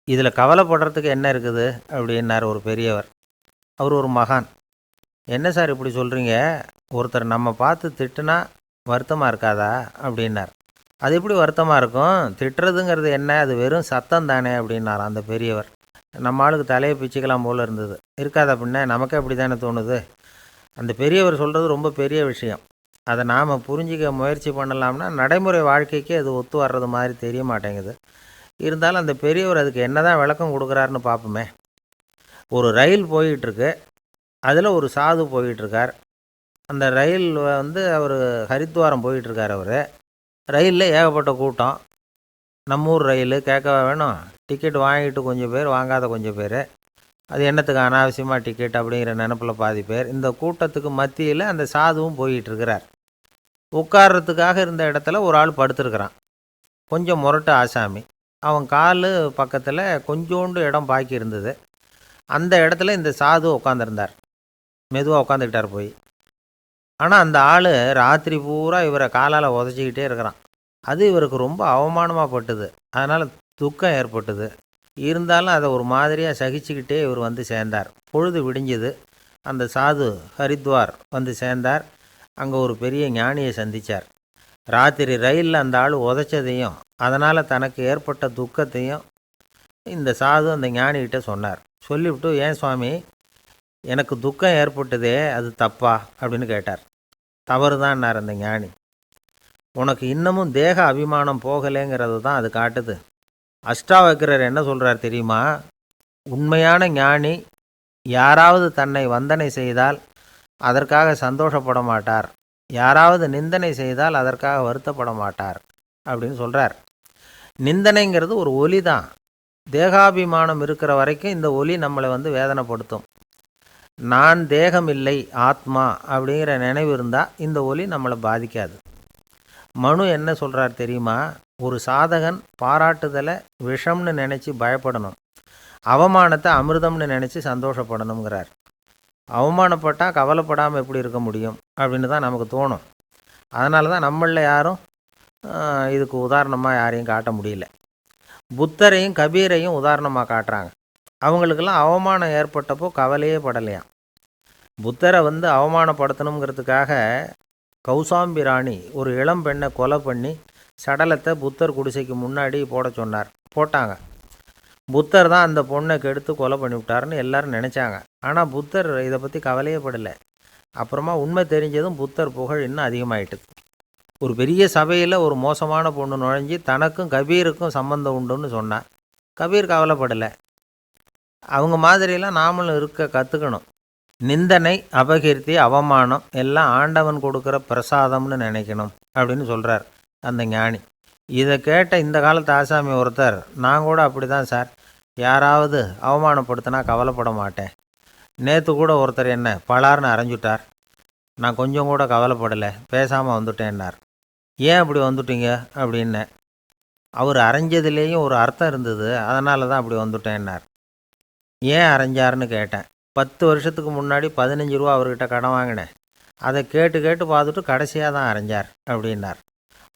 இதில் கவலைப்படுறதுக்கு என்ன இருக்குது அப்படின்னார் ஒரு பெரியவர். அவர் ஒரு மகான். என்ன சார் இப்படி சொல்கிறீங்க, ஒருத்தர் நம்ம பார்த்து திட்டுனா வருத்தமாக இருக்காதா அப்படின்னார். அது எப்படி வருத்தமாக இருக்கும், திட்டுறதுங்கிறது என்ன, அது வெறும் சத்தம் தானே அப்படின்னார் அந்த பெரியவர். நம்ம ஆளுக்கு தலையை பிச்சுக்கலாம் போல் இருந்தது. இருக்காதா பின்ன, நமக்கே அப்படி தானே தோணுது. அந்த பெரியவர் சொல்கிறது ரொம்ப பெரிய விஷயம். அதை நாம் புரிஞ்சிக்க முயற்சி பண்ணலாம்னா நடைமுறை வாழ்க்கைக்கு அது ஒத்து வர்றது மாதிரி தெரிய மாட்டேங்குது. இருந்தாலும் அந்த பெரியவர் அதுக்கு என்ன தான் விளக்கம் கொடுக்குறாருன்னு பார்ப்போமே. ஒரு ரயில் போயிட்டுருக்கு, அதில் ஒரு சாது போயிட்டுருக்கார். அந்த ரயில் வந்து அவர் ஹரித்வாரம் போயிட்டுருக்கார். அவர் ரயிலில் ஏகப்பட்ட கூட்டம். நம்ம ஊர் ரயில் கேட்கவா வேணும், டிக்கெட் வாங்கிட்டு கொஞ்சம் பேர், வாங்காத கொஞ்சம் பேர். அது என்னத்துக்கு அனாவசியமாக டிக்கெட் அப்படிங்கிற நினப்பில் பாதி பேர். இந்த கூட்டத்துக்கு மத்தியில் அந்த சாதுவும் போயிட்டுருக்கிறார். உட்கார்றதுக்காக இருந்த இடத்துல ஒரு ஆள் படுத்துருக்கிறான், கொஞ்சம் முரட்டு ஆசாமி. அவன் கால் பக்கத்தில் கொஞ்சோண்டு இடம் பாக்கி இருந்தது. அந்த இடத்துல இந்த சாது உட்காந்துருந்தார். மெதுவாக உட்காந்துக்கிட்டார் போய். ஆனால் அந்த ஆள் ராத்திரி பூரா இவரை காலால் உதச்சிக்கிட்டே இருக்கிறான். அது இவருக்கு ரொம்ப அவமானமாக பட்டுது. அதனால் துக்கம் ஏற்பட்டுது. இருந்தாலும் அதை ஒரு மாதிரியாக சகிச்சுக்கிட்டே இவர் வந்து சேர்ந்தார். பொழுது விடிஞ்சது. அந்த சாது ஹரித்வார் வந்து சேர்ந்தார். அங்கே ஒரு பெரிய ஞானியை சந்தித்தார். ராத்திரி ரயிலில் அந்த ஆள் உதைச்சதையும் அதனால் தனக்கு ஏற்பட்ட துக்கத்தையும் இந்த சாது அந்த ஞானிகிட்ட சொன்னார். சொல்லிவிட்டு, ஏன் சுவாமி, எனக்கு துக்கம் ஏற்பட்டதே அது தப்பா அப்படின்னு கேட்டார். தவறு தான்னார் அந்த ஞானி. உனக்கு இன்னமும் தேக அபிமானம் போகலைங்கிறது தான் அது காட்டுது. அஷ்டாவக்கிரர் என்ன சொல்கிறார் தெரியுமா, உண்மையான ஞானி யாராவது தன்னை வந்தனை செய்தால் அதற்காக சந்தோஷப்பட மாட்டார், யாராவது நிந்தனை செய்தால் அதற்காக வருத்தப்பட மாட்டார் அப்படின்னு சொல்கிறார். நிந்தனைங்கிறது ஒரு ஒலி தான். தேகாபிமானம் இருக்கிற வரைக்கும் இந்த ஒலி நம்மளை வேதனைப்படுத்தும். நான் தேகம் இல்லை, ஆத்மா அப்படிங்கிற நினைவு இருந்தால் இந்த ஒலி நம்மளை பாதிக்காது. மனு என்ன சொல்கிறார் தெரியுமா? ஒரு சாதகன் பாராட்டுதலை விஷம்னு நினச்சி பயப்படணும், அவமானத்தை அமிர்தம்னு நினச்சி சந்தோஷப்படணுங்கிறார். அவமானப்பட்டால் கவலைப்படாமல் எப்படி இருக்க முடியும் அப்படின்னு தான் நமக்கு தோணும். அதனால தான் நம்மளில் யாரும் இதுக்கு உதாரணமாக யாரையும் காட்ட முடியல. புத்தரையும் கபீரையும் உதாரணமாக காட்டுறாங்க. அவங்களுக்கெல்லாம் அவமானம் ஏற்பட்டப்போ கவலையே படலையாம். புத்தரை அவமானப்படுத்தணுங்கிறதுக்காக கௌசாம்பி ராணி ஒரு இளம் பெண்ணை கொலை பண்ணி சடலத்தை புத்தர் குடிசைக்கு முன்னாடி போட சொன்னார். போட்டாங்க. புத்தர் தான் அந்த பொண்ணை கெடுத்து கொலை பண்ணிவிட்டாருன்னு எல்லாரும் நினச்சாங்க. ஆனால் புத்தர் இதை பற்றி கவலையே படலை. அப்புறமா உண்மை தெரிஞ்சதும் புத்தர் புகழ் இன்னும் அதிகமாயிட்டுது. ஒரு பெரிய சபையில் ஒரு மோசமான பொண்ணு நுழைஞ்சி தனக்கும் கபீருக்கும் சம்பந்தம் உண்டுன்னு சொன்னார். கபீர் கவலைப்படலை. அவங்க மாதிரியெல்லாம் நாமளும் இருக்க கற்றுக்கணும். நிந்தனை, அபகீர்த்தி, அவமானம் எல்லாம் ஆண்டவன் கொடுக்குற பிரசாதம்னு நினைக்கணும் அப்படின்னு சொல்கிறார் அந்த ஞானி. இதை கேட்ட இந்த காலத்து ஆசாமி ஒருத்தர், நான் கூட அப்படி தான் சார், யாராவது அவமானப்படுத்தினா கவலைப்பட மாட்டேன். நேற்று கூட ஒருத்தர் என்ன பலார்னு அரைஞ்சுட்டார், நான் கொஞ்சம் கூட கவலைப்படலை, பேசாமல் வந்துட்டேன்னார். ஏன் அப்படி வந்துட்டீங்க அப்படின்னேன். அவர் அரைஞ்சதுலேயும் ஒரு அர்த்தம் இருந்தது, அதனால தான் அப்படி வந்துட்டேன்னார். ஏன் அரைஞ்சாருன்னு கேட்டேன். 10 வருஷத்துக்கு முன்னாடி 15 ரூபா அவர்கிட்ட கடன் வாங்கினேன், அதை கேட்டு கேட்டு பார்த்துட்டு கடைசியாக தான் அரைஞ்சார் அப்படின்னார்.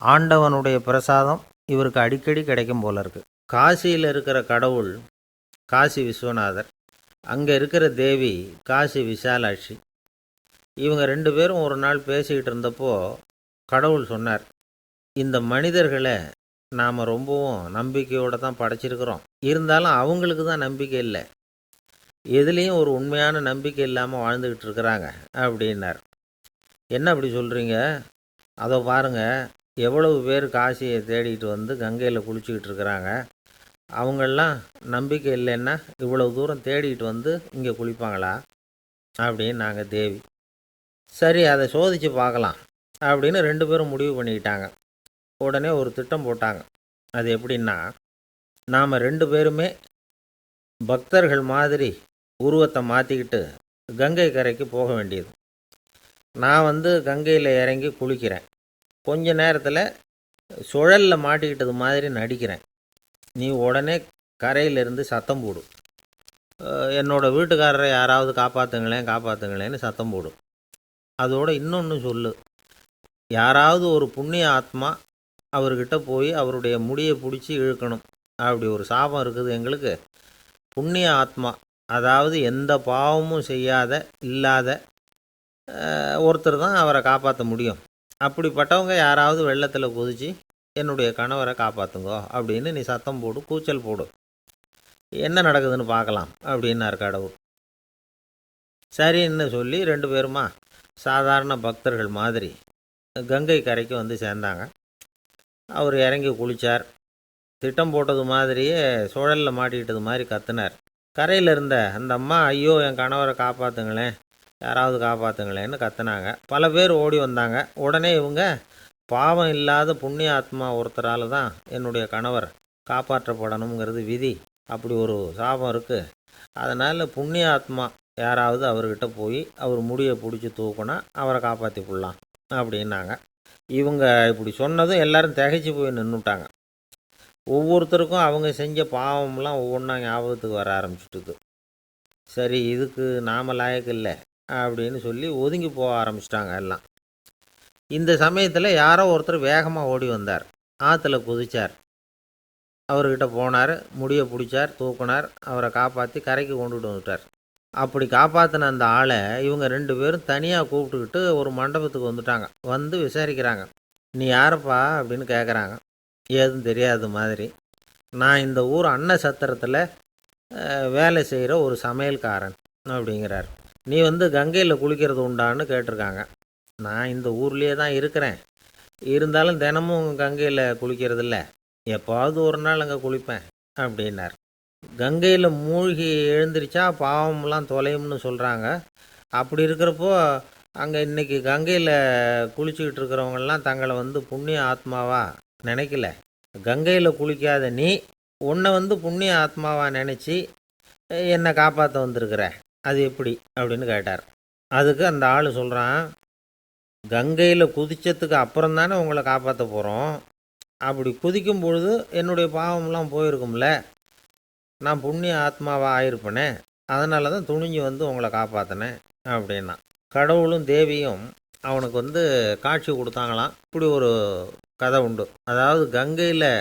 ஆண்டவனுடைய பிரசாதம் இவருக்கு அடிக்கடி கிடைக்கும் போல இருக்கு. காசியில் இருக்கிற கடவுள் காசி விஸ்வநாதர், அங்கே இருக்கிற தேவி காசி விசாலாட்சி. இவங்க 2 பேரும் ஒரு நாள் பேசிக்கிட்டு இருந்தப்போ கடவுள் சொன்னார், இந்த மனிதர்களை நாம் ரொம்பவும் நம்பிக்கையோடு தான் படைச்சிருக்கிறோம், இருந்தாலும் அவங்களுக்கு தான் நம்பிக்கை இல்லை, எதுலேயும் ஒரு உண்மையான நம்பிக்கை இல்லாமல் வாழ்ந்துக்கிட்டு இருக்கிறாங்க அப்படின்னார். என்ன அப்படி சொல்கிறீங்க? அதை பாருங்கள், எவ்வளவு பேர் காசியை தேடிட்டு கங்கையில் குளிச்சுக்கிட்டு இருக்கிறாங்க, அவங்களெலாம் நம்பிக்கை இல்லைன்னா இவ்வளவு தூரம் தேடிட்டு இங்கே குளிப்பாங்களா அப்படின்னு நாங்கள் தேவி. சரி, அதை சோதித்து பார்க்கலாம் அப்படின்னு 2 பேரும் முடிவு பண்ணிக்கிட்டாங்க. உடனே ஒரு திட்டம் போட்டாங்க. அது எப்படின்னா, நாம் 2 பேருமே பக்தர்கள் மாதிரி உருவத்தை மாற்றிக்கிட்டு கங்கை கரைக்கு போக வேண்டியது. நான் கங்கையில் இறங்கி குளிக்கிறேன், கொஞ்ச நேரத்தில் சுழலில் மாட்டிக்கிட்டது மாதிரி நடிக்கிறேன். நீ உடனே கரையிலிருந்து சத்தம் போடு, என்னோடய வீட்டுக்காரரை யாராவது காப்பாற்றுங்களேன்னு சத்தம் போடு. அதோடு இன்னொன்று சொல்லு, யாராவது ஒரு புண்ணிய ஆத்மா அவர்கிட்ட போய் அவருடைய முடியை பிடிச்சி இழுக்கணும், அப்படி ஒரு சாபம் இருக்குது எங்களுக்கு. புண்ணிய ஆத்மா, அதாவது எந்த பாவமும் செய்யாத இல்லாத ஒருத்தர் தான் அவரை காப்பாற்ற முடியும். அப்படிப்பட்டவங்க யாராவது வெள்ளத்தில் குதித்து என்னுடைய கணவரை காப்பாற்றுங்கோ அப்படின்னு நீ சத்தம் போடு, கூச்சல் போடு, என்ன நடக்குதுன்னு பார்க்கலாம் அப்படின்னார் கடவுள். சரின்னு சொல்லி 2 பேருமா சாதாரண பக்தர்கள் மாதிரி கங்கை கரைக்கு சேர்ந்தாங்க. அவர் இறங்கி குளித்தார். திட்டம் போட்டது மாதிரியே சுழலில் மாட்டிக்கிட்டது மாதிரி கத்துனார். கரையில் இருந்த அந்த அம்மா, ஐயோ என் கணவரை காப்பாற்றுங்களேன், யாராவது காப்பாற்றுங்களேன்னு கத்துனாங்க. பல பேர் ஓடி வந்தாங்க. உடனே இவங்க, பாவம் இல்லாத புண்ணிய ஆத்மா ஒருத்தரால் தான் என்னுடைய கணவர் காப்பாற்றப்படணுங்கிறது விதி, அப்படி ஒரு சாபம் இருக்குது, அதனால் புண்ணிய ஆத்மா யாராவது அவர்கிட்ட போய் அவர் முடியை பிடிச்சி தூக்குனா அவரை காப்பாற்றி கொள்ளலாம் அப்படின்னாங்க. இவங்க இப்படி சொன்னதும் எல்லாரும் திகைச்சு போய் நின்றுட்டாங்க. ஒவ்வொருத்தருக்கும் அவங்க செஞ்ச பாவம்லாம் ஒவ்வொன்றா ஞாபகத்துக்கு வர ஆரம்பிச்சுட்டுது. சரி, இதுக்கு நாம் லாயக்கு இல்லை அப்படின்னு சொல்லி ஒதுங்கி போக ஆரம்பிச்சிட்டாங்க எல்லாம். இந்த சமயத்தில் யாரோ ஒருத்தர் வேகமாக ஓடி வந்தார், ஆற்றுல குதித்தார். அவர்கிட்ட போனார், முடியை பிடிச்சார், தூக்குனார், அவரை காப்பாற்றி கரைக்கு கொண்டுட்டு வந்துட்டார். அப்படி காப்பாற்றின அந்த ஆளை இவங்க 2 பேரும் தனியாக கூப்பிட்டுக்கிட்டு ஒரு மண்டபத்துக்கு வந்துட்டாங்க. விசாரிக்கிறாங்க. நீ யாரப்பா அப்படின்னு கேட்குறாங்க. ஏதும் தெரியாத மாதிரி. நான் இந்த ஊர் அன்ன சத்திரத்தில் வேலை செய்கிற ஒரு சமையல்காரன் அப்படிங்கிறார். நீ கங்கையில் குளிக்கிறது உண்டான்னு கேட்டிருக்காங்க. நான் இந்த ஊர்லேயே தான் இருக்கிறேன், இருந்தாலும் தினமும் கங்கையில் குளிக்கிறது இல்லை, எப்போவாவது ஒரு நாள் அங்கே குளிப்பேன் அப்படின்னார். கங்கையில் மூழ்கி எழுந்திரிச்சா பாவம்லாம் தொலையும்னு சொல்கிறாங்க. அப்படி இருக்கிறப்போ அங்கே இன்றைக்கி கங்கையில் குளிச்சுக்கிட்டு இருக்கிறவங்கெல்லாம் தங்களை புண்ணிய ஆத்மாவா நினைக்கல. கங்கையில் குளிக்காத நீ உன்னை வந்து புண்ணிய ஆத்மாவாக நினச்சி என்னை காப்பாற்ற வந்திருக்கிற, அது எப்படி அப்படின்னு கேட்டார். அதுக்கு அந்த ஆள் சொல்கிறான், கங்கையில் குதிச்சதுக்கு அப்புறம் தானே உங்களை காப்பாற்ற போகிறோம். அப்படி குதிக்கும் பொழுது என்னுடைய பாவம்லாம் போயிருக்கும்ல, நான் புண்ணிய ஆத்மாவாக ஆயிருப்பேனே, அதனால தான் துணிஞ்சு வந்து உங்களை காப்பாற்றினேன் அப்படின்னா. கடவுளும் தேவியும் அவனுக்கு வந்து காட்சி கொடுத்தாங்களாம். இப்படி ஒரு கதை உண்டு. அதாவது கங்கையில்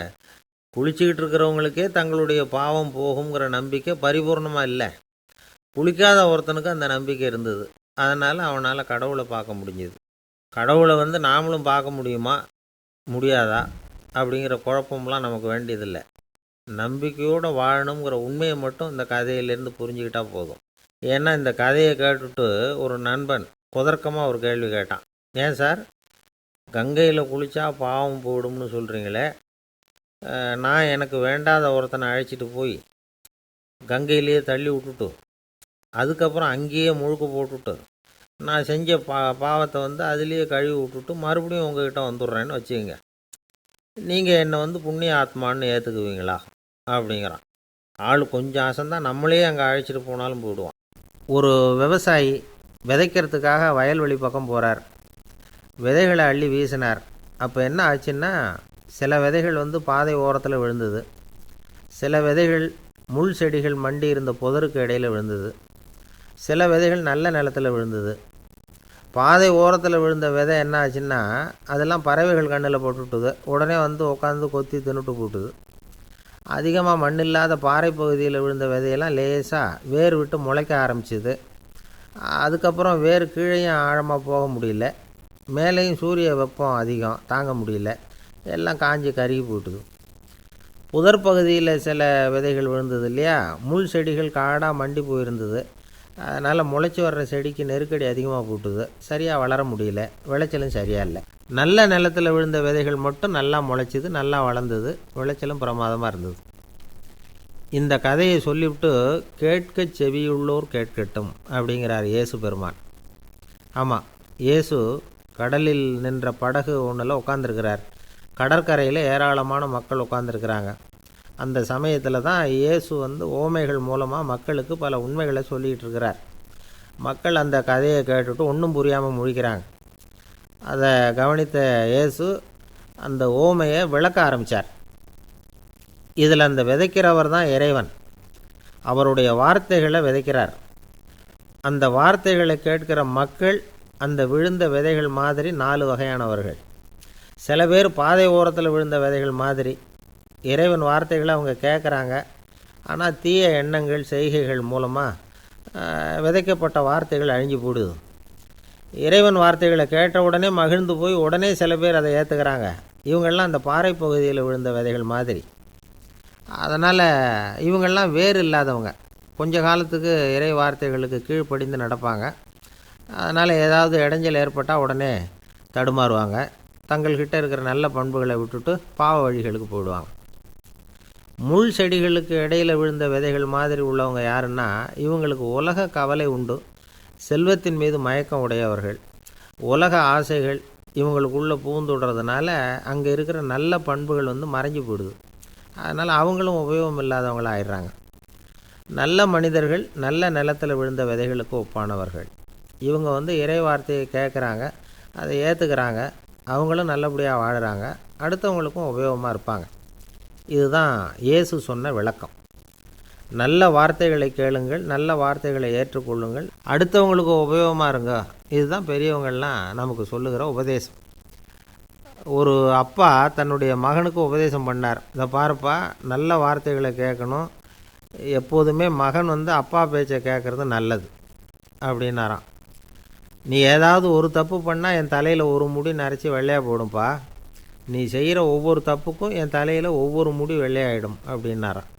குளிச்சுக்கிட்டு இருக்கிறவங்களுக்கே தங்களுடைய பாவம் போகுங்கிற நம்பிக்கை பரிபூர்ணமாக இல்லை. குளிக்காத ஒருத்தனுக்கு அந்த நம்பிக்கை இருந்தது. அதனால் அவனால் கடவுளை பார்க்க முடிஞ்சுது. கடவுளை வந்து நாமளும் பார்க்க முடியுமா முடியாதா அப்படிங்கிற குழப்பம்லாம் நமக்கு வேண்டியதில்லை. நம்பிக்கையோடு வாழணுங்கிற உண்மையை மட்டும் இந்த கதையிலேருந்து புரிஞ்சுக்கிட்டால் போதும். ஏன்னா இந்த கதையை கேட்டுட்டு ஒரு நண்பன் குதர்க்கமாக ஒரு கேள்வி கேட்டான். ஏன் சார், கங்கையில் குளித்தா பாவம் போயிடும்னு சொல்கிறீங்களே, நான் எனக்கு வேண்டாத ஒருத்தனை அழைச்சிட்டு போய் கங்கையிலேயே தள்ளி விட்டுட்டு அதுக்கப்புறம் அங்கேயே முழுக்க போட்டுட்டு நான் செஞ்ச பாவத்தை வந்து அதுலேயே கழுவி விட்டுட்டு மறுபடியும் உங்ககிட்ட வந்துடுறேன்னு வச்சுக்கோங்க, நீங்கள் என்னை வந்து புண்ணிய ஆத்மான்னு ஏற்றுக்குவீங்களா அப்படிங்கிறான். ஆள் கொஞ்சம் அசந்தான் நம்மளே அங்கே அழைச்சிட்டு போனாலும் போயிடுவான். ஒரு விவசாயி விதைக்கிறதுக்காக வயல்வெளி பக்கம் போகிறார். விதைகளை அள்ளி வீசினார். அப்போ என்ன ஆச்சுன்னா, சில விதைகள் வந்து பாதை ஓரத்தில் விழுந்தது, சில விதைகள் முள் செடிகள் மண்டி இருந்த புதருக்கு இடையில் விழுந்தது, சில விதைகள் நல்ல நிலத்தில் விழுந்தது. பாதை ஓரத்தில் விழுந்த விதை என்ன ஆச்சுன்னா, அதெல்லாம் பறவைகள் கண்ணில் போட்டுவிட்டுது. உடனே வந்து உட்காந்து கொத்தி தின்னுட்டு போட்டுது. அதிகமாக மண் இல்லாத பாறை பகுதியில் விழுந்த விதையெல்லாம் லேசாக வேர் விட்டு முளைக்க ஆரம்பிச்சிது. அதுக்கப்புறம் வேர் கீழேயும் ஆழமாக போக முடியல, மேலேயும் சூரிய வெப்பம் அதிகம் தாங்க முடியல, எல்லாம் காஞ்சி கருகி போட்டுது. புதர் பகுதியில் சில விதைகள் விழுந்தது இல்லையா, முள் செடிகள் காடாக மண்டி போயிருந்தது. அதனால் முளைச்சி வர்ற செடிக்கு நெருக்கடி அதிகமாக போட்டுது, சரியாக வளர முடியல, விளைச்சலும் சரியாக இல்லை. நல்ல நிலத்தில் விழுந்த விதைகள் மட்டும் நல்லா முளைச்சிது, நல்லா வளர்ந்தது, விளைச்சலும் பிரமாதமாக இருந்தது. இந்த கதையை சொல்லிவிட்டு கேட்க செவியுள்ளோர் கேட்கட்டும் அப்படிங்கிறார் இயேசு பெருமான். ஆமாம், இயேசு கடலில் நின்ற படகு ஒன்றில் உட்காந்துருக்கிறார். கடற்கரையில் ஏராளமான மக்கள் உட்காந்துருக்கிறாங்க. அந்த சமயத்தில் தான் இயேசு வந்து ஓமைகள் மூலமாக மக்களுக்கு பல உண்மைகளை சொல்லிகிட்டு இருக்கிறார். மக்கள் அந்த கதையை கேட்டுட்டு ஒன்றும் புரியாமல் முழிக்கிறாங்க. அதை கவனித்த இயேசு அந்த ஓமையை விளக்க ஆரம்பித்தார். இதில் அந்த விதைக்கிறவர் தான் இறைவன். அவருடைய வார்த்தைகளை விதைக்கிறார். அந்த வார்த்தைகளை கேட்கிற மக்கள் அந்த விழுந்த விதைகள் மாதிரி 4 வகையானவர்கள். சில பேர் பாதை ஓரத்தில் விழுந்த விதைகள் மாதிரி. இறைவன் வார்த்தைகளை அவங்க கேட்குறாங்க, ஆனால் தீய எண்ணங்கள் செய்கைகள் மூலமாக விதைக்கப்பட்ட வார்த்தைகள் அழிஞ்சு போடுது. இறைவன் வார்த்தைகளை கேட்ட உடனே மகிழ்ந்து போய் உடனே சில பேர் அதை ஏற்றுக்கிறாங்க. இவங்கெல்லாம் அந்த பாறை பகுதியில் விழுந்த விதைகள் மாதிரி. அதனால் இவங்கெல்லாம் வேறு இல்லாதவங்க, கொஞ்ச காலத்துக்கு இறை வார்த்தைகளுக்கு கீழ்ப்படிந்து நடப்பாங்க. அதனால் ஏதாவது இடைஞ்சல் ஏற்பட்டால் உடனே தடுமாறுவாங்க. தங்கள்கிட்ட இருக்கிற நல்ல பண்புகளை விட்டுட்டு பாவ வழிகளுக்கு போயிடுவாங்க. முள் செடிகளுக்கு இடையில் விழுந்த விதைகள் மாதிரி உள்ளவங்க யாருன்னா, இவங்களுக்கு உலக கவலை உண்டு, செல்வத்தின் மீது மயக்கம் உடையவர்கள். உலக ஆசைகள் இவங்களுக்குள்ளே பூந்துடுறதுனால அங்கே இருக்கிற நல்ல பண்புகள் வந்து மறைஞ்சு போயிடுது. அதனால் அவங்களும் உபயோகம் இல்லாதவங்களாக ஆயிடுறாங்க. நல்ல மனிதர்கள் நல்ல நிலத்தில் விழுந்த விதைகளுக்கு ஒப்பானவர்கள். இவங்க வந்து இறை வார்த்தையை கேட்குறாங்க, அதை ஏற்றுக்கிறாங்க, அவங்களும் நல்லபடியாக வாழுறாங்க, அடுத்தவங்களுக்கும் உபயோகமாக இருப்பாங்க. இதுதான் இயேசு சொன்ன விளக்கம். நல்ல வார்த்தைகளை கேளுங்கள், நல்ல வார்த்தைகளை ஏற்றுக்கொள்ளுங்கள், அடுத்தவங்களுக்கு உபயோகமாக இருங்க. இதுதான் பெரியவங்கள்லாம் நமக்கு சொல்லுகிற உபதேசம். ஒரு அப்பா தன்னுடைய மகனுக்கு உபதேசம் பண்ணார். இதை பாருப்பா, நல்ல வார்த்தைகளை கேட்கணும், எப்போதுமே மகன் வந்து அப்பா பேச்சை கேட்குறது நல்லது அப்படின்னாராம். நீ ஏதாவது ஒரு தப்பு பண்ணால் என் தலையில் ஒரு முடி நரைச்சி வெள்ளையாக போடும்பா, நீ செய்கிற ஒவ்வொரு தப்புக்கும் என் தலையில் ஒவ்வொரு முடி வெள்ளையாயிடும் அப்படின்னாராம்.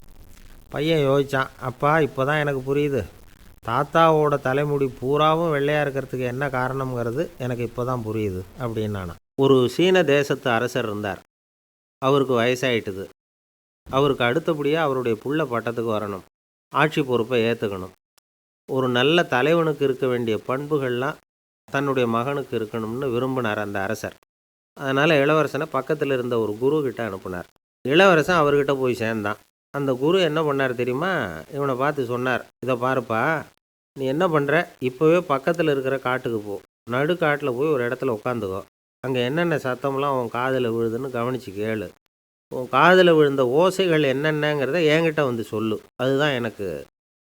பையன் யோசித்தான், அப்பா இப்போ தான் எனக்கு புரியுது, தாத்தாவோட தலைமுடி பூராவும் வெள்ளையாக இருக்கிறதுக்கு என்ன காரணங்கிறது எனக்கு இப்போ தான் புரியுது அப்படின்னானா. ஒரு சீன தேசத்து அரசர் இருந்தார். அவருக்கு வயசாயிட்டுது. அவருக்கு அடுத்தபடியாக அவருடைய புள்ள பட்டத்துக்கு வரணும், ஆட்சி பொறுப்பை ஏற்றுக்கணும். ஒரு நல்ல தலைவனுக்கு இருக்க வேண்டிய பண்புகள்லாம் தன்னுடைய மகனுக்கு இருக்கணும்னு விரும்பினார் அந்த அரசர். அதனால் இளவரசனை பக்கத்தில் இருந்த ஒரு குரு கிட்ட அனுப்புனார். இளவரசன் அவர்கிட்ட போய் சேர்ந்தான். அந்த குரு என்ன பண்ணார் தெரியுமா? இவனை பார்த்து சொன்னார், இதை பாருப்பா, நீ என்ன பண்ணுற, இப்போவே பக்கத்தில் இருக்கிற காட்டுக்கு போ, நடுக்காட்டில் போய் ஒரு இடத்துல உட்காந்துக்கோ, அங்கே என்னென்ன சத்தம்லாம் உன் காதில் விழுதுன்னு கவனித்து கேளு, உன் காதில் விழுந்த ஓசைகள் என்னென்னங்கிறத என்கிட்ட வந்து சொல்லு, அதுதான் எனக்கு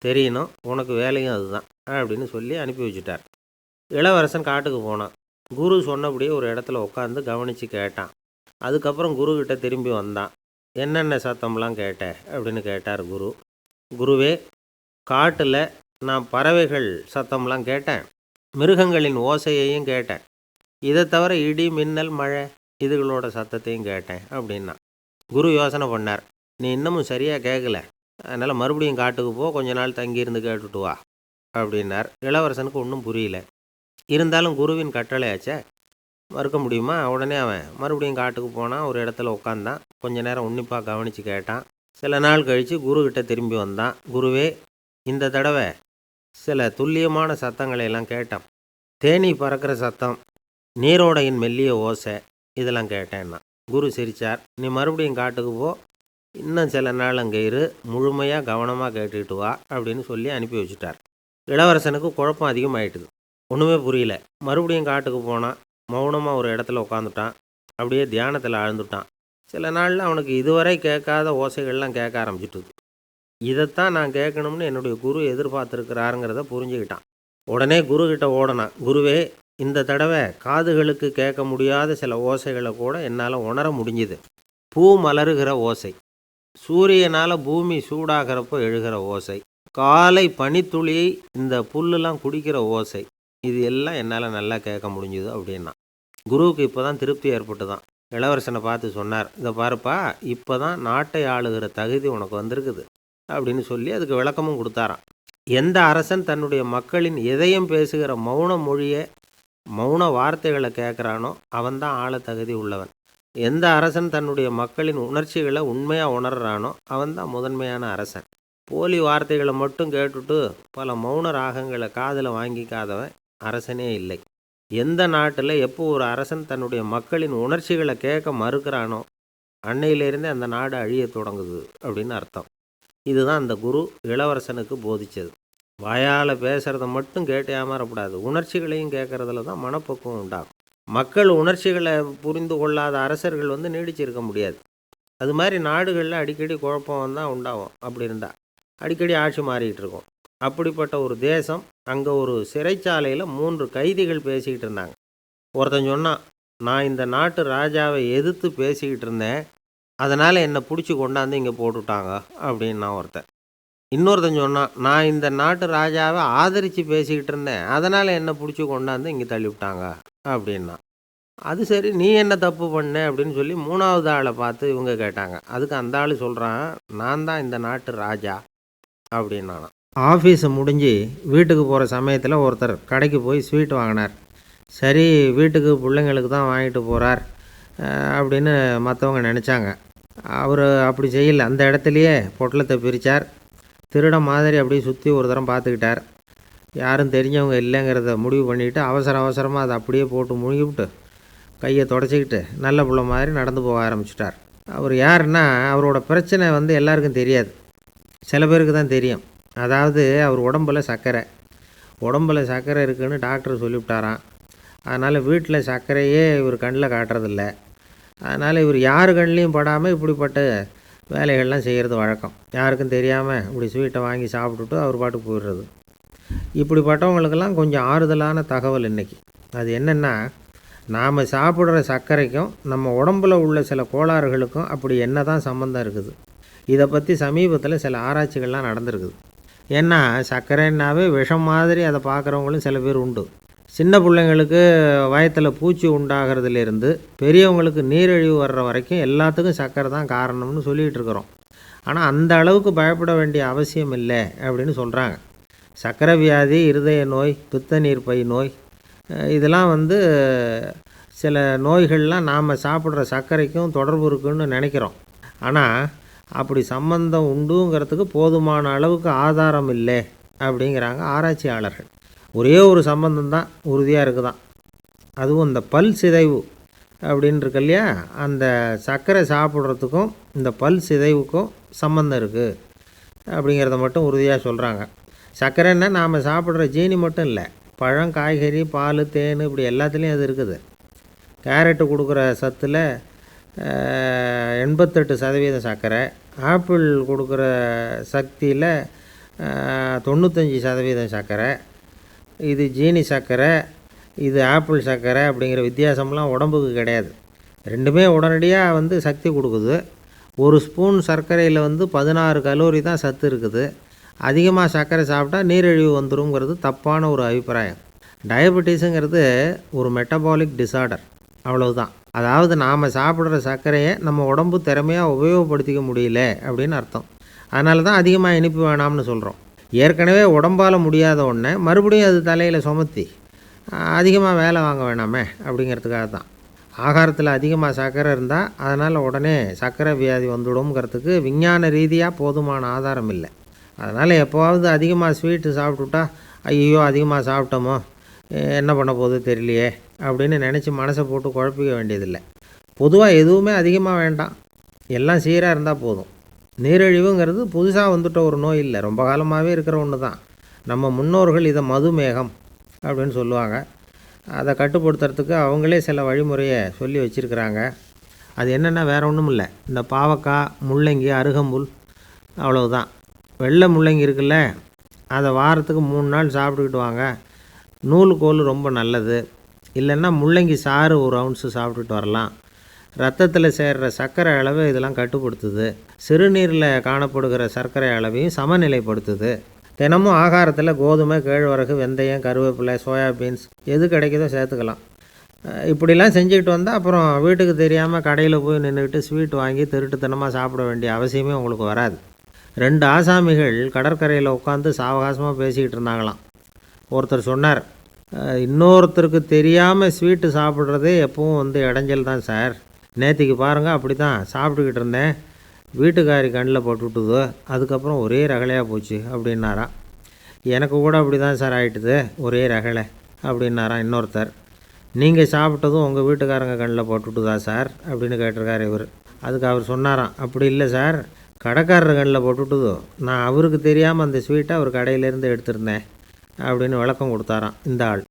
தெரியணும், உனக்கு வேலையும் அதுதான் அப்படின்னு சொல்லி அனுப்பி வச்சுட்டார். இளவரசன் காட்டுக்கு போனான். குரு சொன்னபடியே ஒரு இடத்துல உட்காந்து கவனித்து கேட்டான். அதுக்கப்புறம் குருக்கிட்ட திரும்பி வந்தான். என்னென்ன சத்தம்லாம் கேட்ட அப்படின்னு கேட்டார் குரு. குருவே, காட்டில் நான் பறவைகள் சத்தம்லாம் கேட்டேன், மிருகங்களின் ஓசையையும் கேட்டேன், இதை தவிர இடி மின்னல் மழை இதுகளோட சத்தத்தையும் கேட்டேன் அப்படின்னா. குரு யோசனை பண்ணார், நீ இன்னமும் சரியாக கேட்கல, அதனால் மறுபடியும் காட்டுக்கு போ, கொஞ்ச நாள் தங்கியிருந்து கேட்டுட்டு வா அப்படின்னார். இளவரசனுக்கு ஒன்றும் புரியல. இருந்தாலும் குருவின் கட்டளையாச்சே, மறுக்க முடியுமா? உடனே அவன் மறுபடியும் காட்டுக்கு போனான். ஒரு இடத்துல உட்காந்தான். கொஞ்ச நேரம் உன்னிப்பாக கவனித்து கேட்டான். சில நாள் கழித்து குருக்கிட்ட திரும்பி வந்தான். குருவே, இந்த தடவை சில துல்லியமான சத்தங்களை எல்லாம் கேட்டான். தேனி பறக்கிற சத்தம், நீரோடையின் மெல்லிய ஓசை, இதெல்லாம் கேட்டேன்னா. குரு சிரித்தார். நீ மறுபடியும் காட்டுக்கு போ, இன்னும் சில நாள் அங்கே இரு, முழுமையாக கவனமாக கேட்டுக்கிட்டு வா அப்படின்னு சொல்லி அனுப்பி வச்சுட்டார். இளவரசனுக்கு குழப்பம் அதிகமாயிட்டுது. ஒன்றுமே புரியல. மறுபடியும் காட்டுக்கு போனான். மௌனமாக ஒரு இடத்துல உட்காந்துட்டான். அப்படியே தியானத்தில் ஆழ்ந்துட்டான். சில நாளில் அவனுக்கு இதுவரை கேட்காத ஓசைகள்லாம் கேட்க ஆரம்பிச்சிட்டுது. இதைத்தான் நான் கேட்கணும்னு என்னுடைய குரு எதிர்பார்த்துருக்கிறாருங்கிறத புரிஞ்சுக்கிட்டான். உடனே குருக்கிட்ட ஓடனான். குருவே, இந்த தடவை காதுகளுக்கு கேட்க முடியாத சில ஓசைகளை கூட என்னால் உணர முடிஞ்சுது. பூ மலருகிற ஓசை, சூரியனால் பூமி சூடாகிறப்போ எழுகிற ஓசை, காலை பனித்துளியை இந்த புல்லுலாம் குடிக்கிற ஓசை, இது எல்லாம் என்னால் நல்லா கேட்க முடிஞ்சுது அப்படின்னா. குருவுக்கு இப்போ தான் திருப்தி ஏற்பட்டு தான். இளவரசனை பார்த்து சொன்னார், இதை பாருப்பா, இப்போ தான் நாட்டை ஆளுகிற தகுதி உனக்கு வந்திருக்குது அப்படின்னு சொல்லி அதுக்கு விளக்கமும் கொடுத்தாராம். எந்த அரசன் தன்னுடைய மக்களின் எதையும் பேசுகிற மௌன மொழியை, மௌன வார்த்தைகளை கேட்குறானோ அவன்தான் ஆள தகுதி உள்ளவன். எந்த அரசன் தன்னுடைய மக்களின் உணர்ச்சிகளை உண்மையாக உணர்றானோ அவன்தான் முதன்மையான அரசன். போலி வார்த்தைகளை மட்டும் கேட்டுட்டு பல மௌன ராகங்களை காதில் வாங்கிக்காதவன் அரசனே இல்லை. எந்த நாட்டில் எப்போ ஒரு அரசன் தன்னுடைய மக்களின் உணர்ச்சிகளை கேட்க மறுக்கிறானோ அன்னையிலேருந்தே அந்த நாடு அழிய தொடங்குது அப்படின்னு அர்த்தம். இதுதான் அந்த குரு இளவரசனுக்கு போதிச்சது. வாயால் பேசுகிறத மட்டும் கேட்டு ஏமாறக்கூடாது, உணர்ச்சிகளையும் கேட்குறதுல தான் மனப்பக்குவம் உண்டாகும். மக்கள் உணர்ச்சிகளை புரிந்து கொள்ளாத அரசர்கள் நீடிச்சிருக்க முடியாது. அது மாதிரி நாடுகளில் அடிக்கடி குழப்பம் தான் உண்டாகும். அப்படி இருந்தால் அடிக்கடி ஆட்சி மாறிக்கிட்டு இருக்கும். அப்படிப்பட்ட ஒரு தேசம், அங்கே ஒரு சிறைச்சாலையில் 3 கைதிகள் பேசிக்கிட்டு இருந்தாங்க. ஒருத்தன் சொன்னான், நான் இந்த நாட்டு ராஜாவை எதிர்த்து பேசிக்கிட்டு இருந்தேன், அதனால் என்னை பிடிச்சி கொண்டாந்து இங்கே போட்டுவிட்டாங்க அப்படின்னா ஒருத்தன். இன்னொருத்தன் சொன்னான், நான் இந்த நாட்டு ராஜாவை ஆதரித்து பேசிக்கிட்டு இருந்தேன், அதனால் என்னை பிடிச்சி கொண்டாந்து இங்கே தள்ளிவிட்டாங்க அப்படின்னா. அது சரி, நீ என்ன தப்பு பண்ண அப்படின்னு சொல்லி 3வது ஆளை பார்த்து இவங்க கேட்டாங்க. அதுக்கு அந்த ஆள் சொல்கிறான், நான் தான் இந்த நாட்டு ராஜா அப்படின்னானா. ஆஃபீஸு முடிஞ்சு வீட்டுக்கு போகிற சமயத்தில் ஒருத்தர் கடைக்கு போய் ஸ்வீட் வாங்கினார். சரி, வீட்டுக்கு பிள்ளைங்களுக்கு தான் வாங்கிட்டு போகிறார் அப்படின்னு மற்றவங்க நினச்சாங்க. அவர் அப்படி செய்யலை. அந்த இடத்துலையே பொட்டலத்தை பிரித்தார். திருட மாதிரி அப்படியே சுற்றி ஒரு தரம் பார்த்துக்கிட்டார். யாரும் தெரிஞ்சவங்க இல்லைங்கிறத முடிவு பண்ணிவிட்டு அவசரமாக அதை அப்படியே போட்டு முழுகிவிட்டு கையை தொடச்சிக்கிட்டு நல்ல பிள்ளை மாதிரி நடந்து போக ஆரம்பிச்சிட்டார். அவர் யாருன்னா, அவரோட பிரச்சனை எல்லாருக்கும் தெரியாது, சில பேருக்கு தான் தெரியும். அதாவது அவர் உடம்பில் சர்க்கரை இருக்குதுன்னு டாக்டர் சொல்லிவிட்டாராம். அதனால் வீட்டில் சர்க்கரையே இவர் கண்ணில் காட்டுறதில்ல. அதனால் இவர் யார் கண்ணிலையும் படாமல் இப்படிப்பட்ட வேலைகள்லாம் செய்கிறது வழக்கம். யாருக்கும் தெரியாமல் இப்படி ஸ்வீட்டை வாங்கி சாப்பிட்டுட்டு அவர் பாட்டுக்கு போயிடுறது. இப்படிப்பட்டவங்களுக்கெல்லாம் கொஞ்சம் ஆறுதலான தகவல் இன்றைக்கி. அது என்னென்னா, நாம் சாப்பிட்ற சர்க்கரைக்கும் நம்ம உடம்பில் உள்ள சில கோளாறுகளுக்கும் அப்படி என்ன தான் சம்மந்தம் இருக்குது. இதை பற்றி சமீபத்தில் சில ஆராய்ச்சிகள்லாம் நடந்திருக்குது. ஏன்னா சர்க்கரைன்னாவே விஷம் மாதிரி அதை பார்க்குறவங்களும் சில பேர் உண்டு. சின்ன பிள்ளைங்களுக்கு வயத்தில் பூச்சி உண்டாகிறதுலேருந்து பெரியவங்களுக்கு நீரிழிவு வர்ற வரைக்கும் எல்லாத்துக்கும் சர்க்கரை தான் காரணம்னு சொல்லிகிட்டு இருக்கிறோம். ஆனால் அந்த அளவுக்கு பயப்பட வேண்டிய அவசியம் இல்லை அப்படின்னு சொல்கிறாங்க. சர்க்கரை வியாதி, இருதய நோய், பித்த நீர்ப்பை நோய், இதெல்லாம் சில நோய்கள்லாம் நாம் சாப்பிட்ற சர்க்கரைக்கும் தொடர்பு இருக்குன்னு நினைக்கிறோம். ஆனால் அப்படி சம்பந்தம் உண்டுங்கிறதுக்கு போதுமான அளவுக்கு ஆதாரம் இல்லை அப்படிங்கிறாங்க ஆராய்ச்சியாளர்கள். ஒரே ஒரு சம்பந்தம் தான் உறுதியாக இருக்குதான். அதுவும் இந்த பல் சிதைவு அப்படின்னு இருக்கு இல்லையா, அந்த சர்க்கரை சாப்பிட்றதுக்கும் இந்த பல் சிதைவுக்கும் சம்மந்தம் இருக்குது அப்படிங்கிறத மட்டும் உறுதியாக சொல்கிறாங்க. சர்க்கரைன்னா நாம் சாப்பிட்ற ஜீனி மட்டும் இல்லை, பழம், காய்கறி, பால், தேன், இப்படி எல்லாத்துலேயும் அது இருக்குது. கேரட்டு கொடுக்குற சத்தில் 88% சர்க்கரை, ஆப்பிள் கொடுக்குற சக்தியில் 95% சர்க்கரை. இது ஜீனி சர்க்கரை, இது ஆப்பிள் சர்க்கரை அப்படிங்கிற வித்தியாசம்லாம் உடம்புக்கு கிடையாது. ரெண்டுமே உடனடியாக சக்தி கொடுக்குது. ஒரு ஸ்பூன் சர்க்கரையில் 16 கலோரி தான் சத்து இருக்குது. அதிகமாக சர்க்கரை சாப்பிட்டா நீரிழிவு வந்துருங்கிறது தப்பான ஒரு அபிப்பிராயம். டயபெட்டிஸுங்கிறது ஒரு மெட்டபாலிக் டிஸார்டர், அவ்வளவுதான். அதாவது நாம் சாப்பிட்ற சர்க்கரையை நம்ம உடம்பு திறமையாக உபயோகப்படுத்திக்க முடியல அப்படின்னு அர்த்தம். அதனால தான் அதிகமாக இனிப்பு வேணாம்னு சொல்கிறோம். ஏற்கனவே உடம்பால் முடியாத ஒன்றை மறுபடியும் அது தலையில் சுமத்தி அதிகமாக வேலை வாங்க வேணாமே அப்படிங்கிறதுக்காக தான். ஆகாரத்தில் அதிகமாக சர்க்கரை இருந்தால் அதனால் உடனே சர்க்கரை வியாதி வந்துடும்ங்கிறதுக்கு விஞ்ஞான ரீதியாக போதுமான ஆதாரம் இல்லை. அதனால் எப்போவாவது அதிகமாக ஸ்வீட்டு சாப்பிட்டுட்டா ஐயோ அதிகமாக சாப்பிட்டோமோ என்ன பண்ண போகுது தெரியலையே அப்படின்னு நினச்சி மனசை போட்டு குழப்பிக்க வேண்டியதில்லை. பொதுவாக எதுவுமே அதிகமாக வேண்டாம், எல்லாம் சீராக இருந்தால் போதும். நீரிழிவுங்கிறது புதுசாக வந்துட்ட ஒரு நோய் இல்லை, ரொம்ப காலமாகவே இருக்கிற ஒன்று தான். நம்ம முன்னோர்கள் இதை மதுமேகம் அப்படின்னு சொல்லுவாங்க. அதை கட்டுப்படுத்துறதுக்கு அவங்களே சில வழிமுறையை சொல்லி வச்சுருக்கிறாங்க. அது என்னென்னா வேறு ஒன்றும் இல்லை, இந்த பாவக்காய், முள்ளங்கி, அருகம்புல், அவ்வளவுதான். வெள்ளை முள்ளங்கி இருக்குல்ல, அதை வாரத்துக்கு 3 நாள் சாப்பிட்டுக்கிட்டு வாங்க. நூலுக்கோல் ரொம்ப நல்லது. இல்லைன்னா முள்ளங்கி சாறு 1 ounce சாப்பிட்டுட்டு வரலாம். ரத்தத்தில் சேர்கிற சர்க்கரை அளவை இதெல்லாம் கட்டுப்படுத்துது. சிறுநீரில் காணப்படுகிற சர்க்கரை அளவையும் சமநிலைப்படுத்துது. தினமும் ஆகாரத்தில் கோதுமை, கேழ்வரகு, வெந்தயம், கருவேப்பிலை, சோயாபீன்ஸ் எது கிடைக்குதோ சேர்த்துக்கலாம். இப்படிலாம் செஞ்சுக்கிட்டு வந்தால் அப்புறம் வீட்டுக்கு தெரியாமல் கடையில் போய் நின்றுக்கிட்டு ஸ்வீட் வாங்கி திருட்டுத்தனமாக சாப்பிட வேண்டிய அவசியமே உங்களுக்கு வராது. 2 ஆசாமிகள் கடற்கரையில் உட்காந்து சாவகாசமாக பேசிக்கிட்டு இருந்தாங்களாம். ஒருத்தர் சொன்னார், இன்னொருத்தருக்கு தெரியாமல் ஸ்வீட்டு சாப்பிட்றதே எப்பவும் இடைஞ்சல் தான் சார். நேற்றுக்கு பாருங்கள், அப்படி தான் சாப்பிட்டுக்கிட்டு இருந்தேன், வீட்டுக்காரி கண்ணில் போட்டுவிட்டுது, அதுக்கப்புறம் ஒரே ரகலையாக போச்சு அப்படின்னாராம். எனக்கு கூட அப்படி தான் சார் ஆகிட்டுது, ஒரே ரகலை அப்படின்னாராம் இன்னொருத்தர். நீங்கள் சாப்பிட்டதும் உங்கள் வீட்டுக்காரங்க கண்ணில் போட்டுவிட்டுதா சார் அப்படின்னு கேட்டிருக்கார் இவர். அதுக்கு அவர் சொன்னாராம், அப்படி இல்லை சார், கடைக்காரர் கண்ணில் போட்டுவிட்டுதோ, நான் அவருக்கு தெரியாமல் அந்த ஸ்வீட்டை அவர் கடையிலேருந்து எடுத்திருந்தேன் அப்படின்னு விளக்கம் கொடுத்தாராம் இந்த ஆள்.